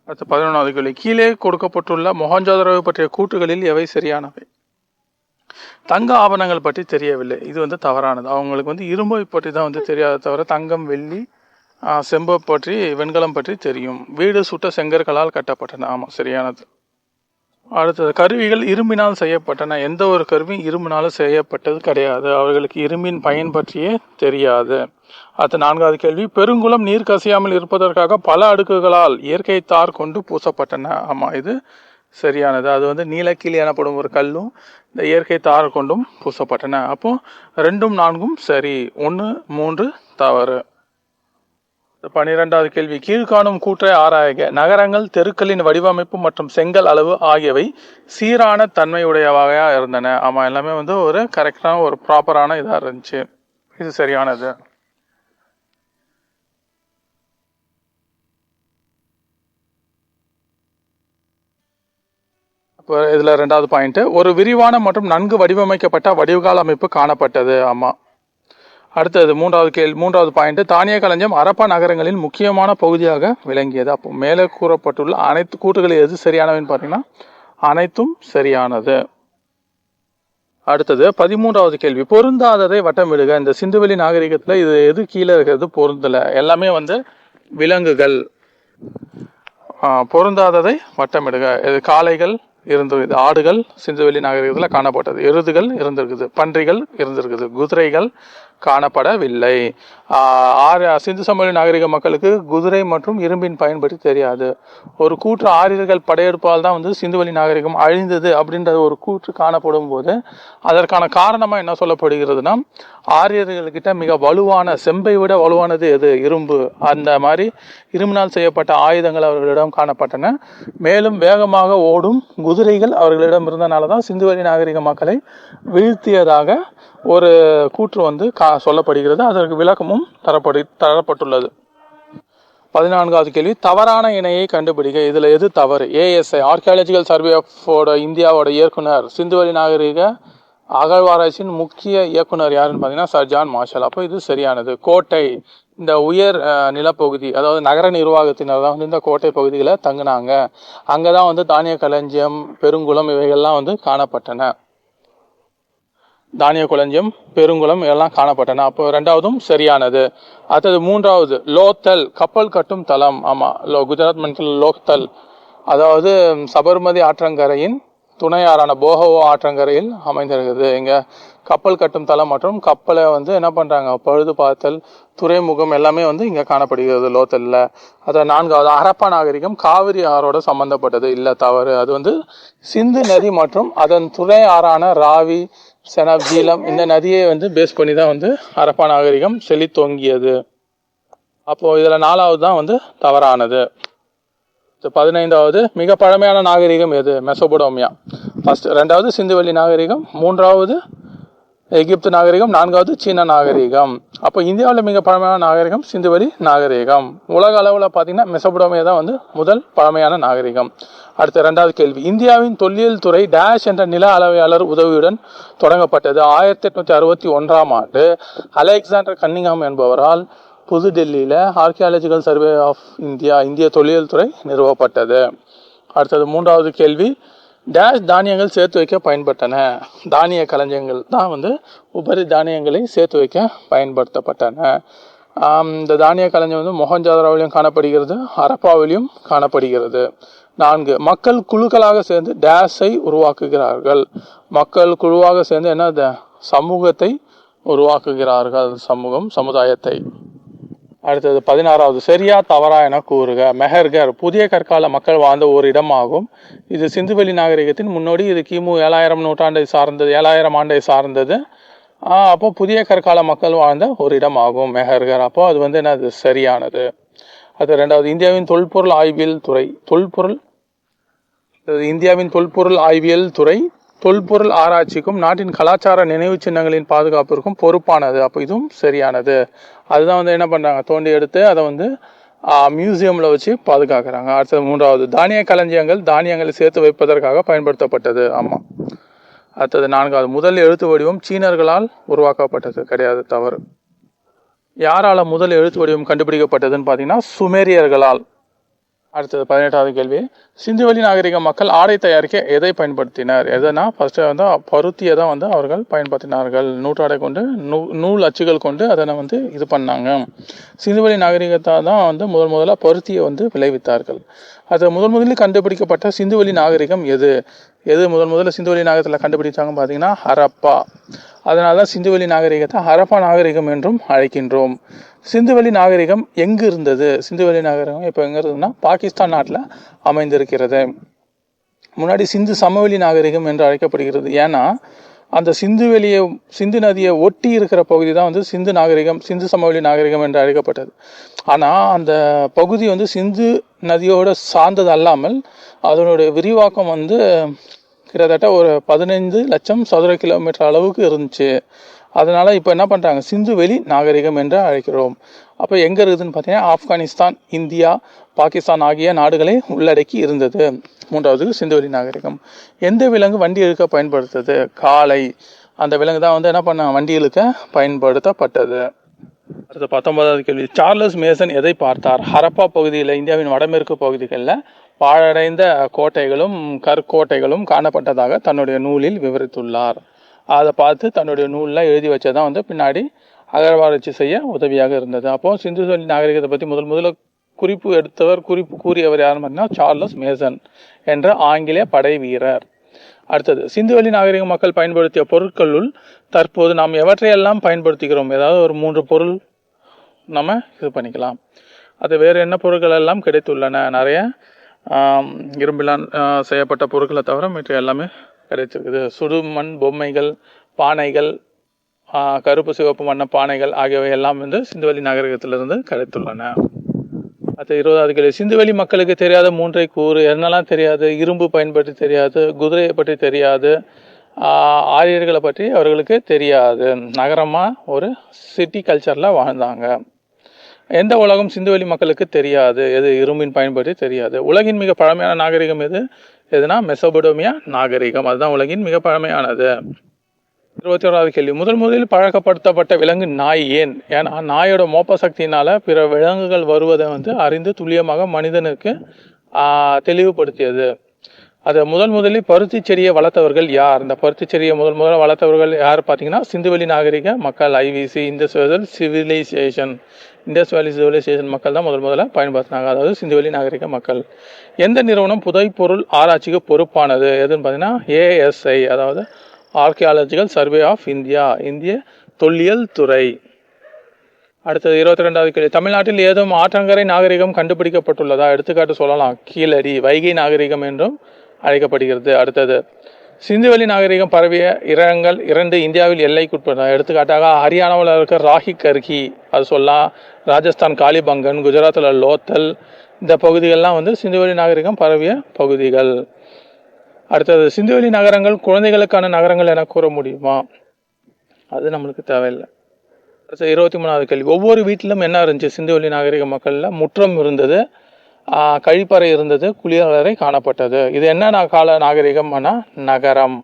அடுத்து 11வது கேள்வி, கீழே கொடுக்கப்பட்டுள்ள மொஹஞ்சதாரோ பற்றிய கூற்றுகளில் எவை சரியானவை? தங்க ஆபரணங்கள் பற்றி தெரியவில்லை. இது வந்து தவறானது. அவங்களுக்கு வந்து இரும்பை பற்றி தான் வந்து தெரியாத தவிர தங்கம், வெள்ளி, செம்பு பற்றி, வெண்கலம் பற்றி தெரியும். வீடு சுட்ட செங்கற்களால் கட்டப்பட்டன. ஆமாம், சரியானது. அடுத்தது, கருவிகள் இரும்பினால் செய்யப்பட்டன. எந்த ஒரு கருவியும் இரும்பினால் செய்யப்பட்டது கிடையாது. அவர்களுக்கு இரும்பின் பயன் பற்றியே தெரியாது. அடுத்த 4வது கேள்வி, பெருங்குளம் நீர் கசியாமல் இருப்பதற்காக பல அடுக்குகளால் இயற்கை தார் கொண்டு பூசப்பட்டன. ஆமாம், இது சரியானது. அது வந்து நீலக்கிளி எனப்படும் ஒரு கல்லும் இந்த இயற்கை தார் கொண்டும் பூசப்பட்டன. அப்போ 2ம் 4ம் சரி, 1, 3 தவறு. 12வது கேள்வி, கீழ்காணும் கூற்றை ஆராய்க. நகரங்கள், தெருக்களின் வடிவமைப்பு மற்றும் செங்கல் அளவு ஆகியவை சீரான தன்மையுடையவாக இருந்தன. ஆமாம், எல்லாமே வந்து ஒரு கரெக்டான ஒரு ப்ராப்பரான இதாக இருந்துச்சு. இது சரியானது. இப்போ இதில் 2வது பாயிண்ட், ஒரு விரிவான மற்றும் நன்கு வடிவமைக்கப்பட்ட வடிவகால அமைப்பு காணப்பட்டது. ஆமாம். அடுத்தது 3வது பாயிண்ட், தானிய களஞ்சியம் அரப்பா நகரங்களின் முக்கியமான பகுதியாக விளங்கியது. அப்போ மேலே கூறப்பட்டுள்ள அனைத்து கூற்றுகளில் எது சரியானதுன்னு பார்த்தீங்கன்னா அனைத்தும் சரியானது. அடுத்தது 13வது கேள்வி, பொருந்தாததை வட்டமிடுக. இந்த சிந்துவெளி நாகரிகத்தில் இது எது கீழே இருக்கிறது பொருந்தலை? எல்லாமே வந்து விலங்குகள். பொருந்தாததை வட்டமிடுக. இது காளைகள் இருந்திருக்குது, ஆடுகள் சிந்துவெளி நாகரிகத்தில் காணப்பட்டது, எருதுகள் இருந்திருக்குது, பன்றிகள் இருந்திருக்குது, குதிரைகள் காணப்படவில்லை. சிந்து சமவெளி நாகரிக மக்களுக்கு குதிரை மற்றும் இரும்பின் பயன்படுத்தி தெரியாது. ஒரு கூற்று ஆரியர்கள் படையெடுப்பால் தான் சிந்துவெளி நாகரிகம் அழிந்தது அப்படின்ற ஒரு கூற்று காணப்படும் போது அதற்கான காரணமா என்ன சொல்லப்படுகிறதுனா, ஆரியர்கள்கிட்ட மிக வலுவான, செம்பை விட வலுவானது எது? இரும்பு. அந்த மாதிரி இரும்பினால் செய்யப்பட்ட ஆயுதங்கள் அவர்களிடம் காணப்பட்டன. மேலும் வேகமாக ஓடும் குதிரைகள் அவர்களிடம் இருந்தனால தான் சிந்துவெளி நாகரிக மக்களை வீழ்த்தியதாக ஒரு கூற்று சொல்லப்படுகிறது. அதற்கு விளக்கமும் தரப்பட்டுள்ளது. 14வது கேள்வி, தவறான இணையை கண்டுபிடிக்க. இதுல எது தவறு? ASI ஆர்கியாலஜிக்கல் சர்வே ஆஃப் இந்தியாவோட இயக்குனர், சிந்துவெளி நாகரிக அகழ்வாராய்ச்சியின் முக்கிய இயக்குனர் யாருன்னு பார்த்தீங்கன்னா சர் ஜான் மார்ஷல். அப்போ இது சரியானது. கோட்டை, இந்த உயர் நிலப்பகுதி, அதாவது நகர நிர்வாகத்தினர் தான் இந்த கோட்டை பகுதிகளை தங்கினாங்க. அங்கதான் தானிய களஞ்சியம், பெருங்குளம் இவைகள்லாம் காணப்பட்டன. தானிய களஞ்சியம், பெருங்குளம் இதெல்லாம் காணப்பட்டன. அப்போ 2வதும் சரியானது. அடுத்தது 3வது, லோத்தல் கப்பல் கட்டும் தளம். ஆமா, குஜராத் மாநிலத்தில் லோக்தல், அதாவது சபர்மதி ஆற்றங்கரையின் துணையாறான போகவோ ஆற்றங்கரையில் அமைந்திருக்குது. இங்க கப்பல் கட்டும் தளம் மற்றும் கப்பலை என்ன பண்றாங்க, பழுது பார்த்தல், துறைமுகம் எல்லாமே இங்க காணப்படுகிறது லோத்தல்ல. அத 4வது, ஹரப்பா நாகரிகம் காவிரி ஆறோட சம்பந்தப்பட்டது. இல்ல, தவறு. அது சிந்து நதி மற்றும் அதன் துணை ஆறான ராவி, செனப், ஜீலம் இந்த நதியை பேஸ் பண்ணி தான் ஹரப்பா நாகரிகம் செழித்தோங்கியது. அப்போ இதுல 4வது தான் தவறானது. 15வது, மிக பழமையான நாகரிகம் எது? மெசொபொடேமியா. 2வது சிந்துவெளி நாகரிகம், 3வது எகிப்து நாகரிகம், 4வது சீன நாகரிகம். அப்போ இந்தியாவில் மிக பழமையான நாகரிகம் சிந்துவெளி நாகரிகம். உலக அளவில் பார்த்தீங்கன்னா மெசொபொடேமியா தான் முதல் பழமையான நாகரிகம். அடுத்த 2வது கேள்வி, இந்தியாவின் தொல்லியல் துறை டேஷ் என்ற நில அளவையாளர் உதவியுடன் தொடங்கப்பட்டது. 1861ஆம் ஆண்டு அலெக்சாண்டர் கன்னிங்ஹாம் என்பவரால் புதுடெல்லியில ஆர்கியாலஜிக்கல் சர்வே ஆஃப் இந்தியா, இந்திய தொல்லியல் துறை நிறுவப்பட்டது. அடுத்தது 3வது கேள்வி, டேஷ் தானியங்கள் சேர்த்து வைக்க பயன்பட்டன. தானிய களஞ்சியங்கள் தான் உபரி தானியங்களை சேர்த்து வைக்க பயன்படுத்தப்பட்டன. இந்த தானிய களஞ்சியம் மொஹஞ்சதாரோவிலும் காணப்படுகிறது, ஹரப்பாவிலும் காணப்படுகிறது. 4, மக்கள் குழுக்களாக சேர்ந்து டேஷை உருவாக்குகிறார்கள். மக்கள் குழுவாக சேர்ந்து என்ன சமூகத்தை உருவாக்குகிறார்கள், சமுதாயத்தை. அடுத்தது 16வது, சரியா தவறா என கூறுக. மெஹர்கர் புதிய கற்கால மக்கள் வாழ்ந்த ஒரு இடமாகும். இது சிந்துவெளி நாகரிகத்தின் முன்னோடி. இது கிமு 7000 ஆண்டை சார்ந்தது. அப்போ புதிய கற்கால மக்கள் வாழ்ந்த ஒரு இடமாகும் மெஹர்கர். அப்போ அது என்னது சரியானது. அது 2வது, இந்தியாவின் தொல்பொருள் ஆய்வியல் துறை தொல்பொருள் ஆராய்ச்சிக்கும் நாட்டின் கலாச்சார நினைவு சின்னங்களின் பாதுகாப்பிற்கும் பொறுப்பானது. அப்போ இதுவும் சரியானது. அதுதான் என்ன பண்றாங்க, தோண்டி எடுத்து அதை மியூசியம்ல வச்சு பாதுகாக்கிறாங்க. அடுத்தது 3வது, தானிய களஞ்சியங்கள் தானியங்களை சேர்த்து வைப்பதற்காக பயன்படுத்தப்பட்டது. ஆமா. அடுத்தது 4வது, முதல் எழுத்து வடிவம் சீனர்களால் உருவாக்கப்பட்டது. கிடையாது, தவறு. யாரால முதல் எழுத்து வடிவம் கண்டுபிடிக்கப்பட்டதுன்னு பார்த்தீங்கன்னா சுமேரியர்களால். அடுத்தது 18வது கேள்வி, சிந்துவெளி நாகரிக மக்கள் ஆடை தயாரிக்க எதை பயன்படுத்தினர்? எதனா ஃபர்ஸ்ட் பருத்தியை தான் அவர்கள் பயன்படுத்தினார்கள். நூற்றாடை கொண்டு நூல் அச்சுகள் கொண்டு அதனை இது பண்ணாங்க. சிந்துவெளி நாகரிகத்தை தான் முதல்ல பருத்தியை விளைவித்தார்கள். அது முதலில் கண்டுபிடிக்கப்பட்ட சிந்துவெளி நாகரிகம் எது? முதல்ல சிந்துவெளி நாகரிகத்தில் கண்டுபிடிச்சாங்க பார்த்தீங்கன்னா ஹரப்பா. அதனால தான் சிந்துவெளி நாகரிகத்தை ஹரப்பா நாகரிகம் என்றும் அழைக்கின்றோம். சிந்துவெளி நாகரிகம் எங்கு இருந்தது? சிந்துவெளி நாகரிகம் இப்போ எங்க இருந்ததுன்னா பாகிஸ்தான் நாட்டில் அமைந்திருக்கிறது. முன்னாடி சிந்து சமவெளி நாகரிகம் என்று அழைக்கப்படுகிறது. ஏன்னா அந்த சிந்து நதியை ஒட்டி இருக்கிற பகுதி தான் சிந்து சமவெளி நாகரிகம் என்று அழைக்கப்பட்டது. ஆனால் அந்த பகுதி சிந்து நதியோட சார்ந்தது அல்லாமல் அதனுடைய விரிவாக்கம் கிட்டத்தட்ட ஒரு 15 லட்சம் சதுர கிலோமீட்டர் அளவுக்கு இருந்துச்சு. அதனால இப்போ என்ன பண்ணுறாங்க, சிந்துவெளி நாகரிகம் என்று அழைக்கிறோம். அப்போ எங்கே இருக்குதுன்னு பார்த்தீங்கன்னா ஆப்கானிஸ்தான், இந்தியா, பாகிஸ்தான் ஆகிய நாடுகளை உள்ளடக்கி இருந்தது. 3வது சிந்துவெளி நாகரிகம். எந்த விலங்கு வண்டி இழுக்க பயன்படுத்தது? காளை. அந்த விலங்கு தான் என்ன பண்ண வண்டி இழுக்க பயன்படுத்தப்பட்டது. அடுத்த 19வது கேள்வி, சார்லஸ் மேசன் எதை பார்த்தார்? ஹரப்பா பகுதியில், இந்தியாவின் வடமேற்கு பகுதிகளில் பாழடைந்த கோட்டைகளும் கற்கோட்டைகளும் காணப்பட்டதாக தன்னுடைய நூலில் விவரித்துள்ளார். அதை பார்த்து தன்னுடைய நூலில் எழுதி வச்சதான் பின்னாடி அகழ்வாராய்ச்சி செய்ய உதவியாக இருந்தது. அப்போ சிந்துவெளி நாகரிகத்தை பற்றி முதல்ல குறிப்பு எடுத்தவர், குறிப்பு கூறியவர் யாருன்னு பார்த்தீங்கன்னா சார்லஸ் மேசன் என்ற ஆங்கிலேய படை வீரர். அடுத்தது, சிந்துவெளி நாகரிக மக்கள் பயன்படுத்திய பொருட்களுள் தற்போது நாம் எவற்றையெல்லாம் பயன்படுத்துகிறோம்? ஏதாவது ஒரு 3 பொருள் நம்ம இது பண்ணிக்கலாம். அது வேறு என்ன பொருட்கள் எல்லாம் கிடைத்துள்ளன? நிறைய இரும்பிலால் செய்யப்பட்ட பொருட்களை தவிர மற்ற எல்லாமே கிடைச்சிருக்குது. சுடுமண் பொம்மைகள், பானைகள், கருப்பு சிவப்பு வண்ண பானைகள் ஆகியவை எல்லாம் வந்து சிந்துவெளி நாகரிகத்திலிருந்து கிடைத்துள்ளன. அது 20வது கேள்வி, சிந்துவெளி மக்களுக்கு தெரியாத 3 கூறு. என்னெல்லாம் தெரியாது? இரும்பு பயன்படுத்தி தெரியாது, குதிரையை பற்றி தெரியாது, ஆரியர்களை பற்றி அவர்களுக்கு தெரியாது. நகரமாக ஒரு சிட்டி கல்ச்சரில் வாழ்ந்தாங்க. எந்த உலகம் சிந்துவெளி மக்களுக்கு தெரியாது? எது? இரும்பின் பயன்படுத்தி தெரியாது. உலகின் மிக பழமையான நாகரிகம் எதுனா மெசபடோமியா நாகரிகம். அதுதான் உலகின் மிக பழமையானது. 21வது கேள்வி, முதலில் பழக்கப்படுத்தப்பட்ட விலங்கு நாய். ஏன்னா நாயோட மோப்ப சக்தியினால பிற விலங்குகள் வருவதை வந்து அறிந்து துல்லியமாக மனிதனுக்கு தெளிவுபடுத்தியது. அதை முதலில் பருத்தி செடியை வளர்த்தவர்கள் யார்? இந்த பருத்தி செடியை முதல்ல வளர்த்தவர்கள் யார் பார்த்தீங்கன்னா சிந்துவெளி நாகரிக மக்கள். IVC இண்டஸ் வேலி சிவிலைசேஷன் மக்கள் தான் முதல்ல பயன்படுத்தினாங்க. அதாவது சிந்துவெளி நாகரிக மக்கள். எந்த நிறுவனம் புதைப்பொருள் ஆராய்ச்சிக்கு பொறுப்பானது? எதுன்னு பார்த்தீங்கன்னா ASI, அதாவது ஆர்கியாலஜிக்கல் சர்வே ஆஃப் இந்தியா, இந்திய தொல்லியல் துறை. அடுத்தது 22வது கேள்வி, தமிழ்நாட்டில் ஏதும் ஆற்றங்கரை நாகரிகம் கண்டுபிடிக்கப்பட்டுள்ளதா? எடுத்துக்காட்டு சொல்லலாம். கீழடி, வைகை நாகரிகம் என்றும் அழைக்கப்படுகிறது. அடுத்தது, சிந்துவெளி நாகரிகம் பரவிய இடங்கள் 2 இந்தியாவில் எல்லைக்குட்பட்ட. எடுத்துக்காட்டாக ஹரியானாவில் இருக்க ராகி கர்கி, அது சொல்லலாம். ராஜஸ்தான் காளிபங்கன், குஜராத்தில் லோத்தல், இந்த பகுதிகள்லாம் வந்து சிந்துவெளி நாகரிகம் பரவிய பகுதிகள். அடுத்தது, சிந்துவெளி நகரங்கள் குழந்தைகளுக்கான நகரங்கள் என கூற முடியுமா? அது நம்மளுக்கு தேவையில்லை. அடுத்தது 23வது கேள்வி, ஒவ்வொரு வீட்டிலும் என்ன இருந்துச்சு சிந்துவெளி நாகரிக மக்களில்? முற்றம் இருந்தது, கழிப்பறை இருந்தது, குளியலறை காணப்பட்டது. இது என்ன கால நாகரிகம்னா நகரம்.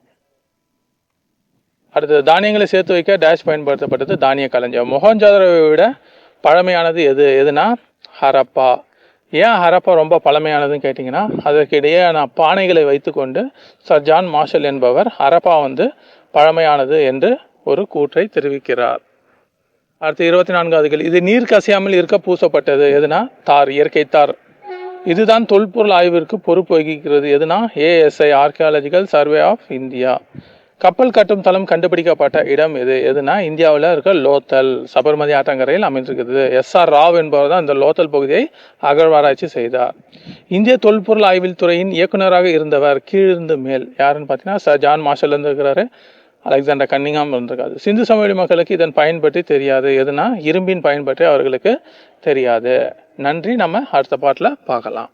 அடுத்தது, தானியங்களை சேர்த்து வைக்க டேஷ் பயன்படுத்தப்பட்டது? தானிய களஞ்சியம். மொஹஞ்சதாரோவை விட பழமையானது எதுனா ஹரப்பா. ஏன் ஹரப்பா ரொம்ப பழமையானதுன்னு கேட்டிங்கன்னா, அதற்கிடையே பானைகளை வைத்துக்கொண்டு சர் ஜான் மார்ஷல் என்பவர் ஹரப்பா வந்து பழமையானது என்று ஒரு கூற்றை தெரிவிக்கிறார். அடுத்து 24வது கேள்வி, இது நீர் கசியாமல் இருக்க பூசப்பட்டது? எதுனா தார், இயற்கை தார். இதுதான் தொல்பொருள் ஆய்விற்கு பொறுப்பு வகிக்கிறது. எதுனா ASI, Archaeological Survey of India. கப்பல் கட்டும் தளம் கண்டுபிடிக்கப்பட்ட இடம் எதுனா இந்தியாவில் இருக்க லோத்தல், சபர்மதி ஆற்றங்கரையில் அமைந்திருக்கிறது. SR ராவ் என்பவர் தான் இந்த லோத்தல் பகுதியை அகழ்வாராய்ச்சி செய்தார். இந்திய தொல்பொருள் ஆய்வில் துறையின் இயக்குநராக இருந்தவர் கீழிருந்து மேல் யாருன்னு பார்த்தீங்கன்னா சர் ஜான் மார்ஷல் இருந்திருக்கிறாரு, அலெக்சாண்டர் கன்னிங்ஹாம் இருந்திருக்காரு. சிந்து சமவெளி மக்களுக்கு இதன் பயன்பற்றி தெரியாது. எதுனா இரும்பின் பயன்பற்றி அவர்களுக்கு தெரியாது. நன்றி. நம்ம அடுத்த பாட்டில் பார்க்கலாம்.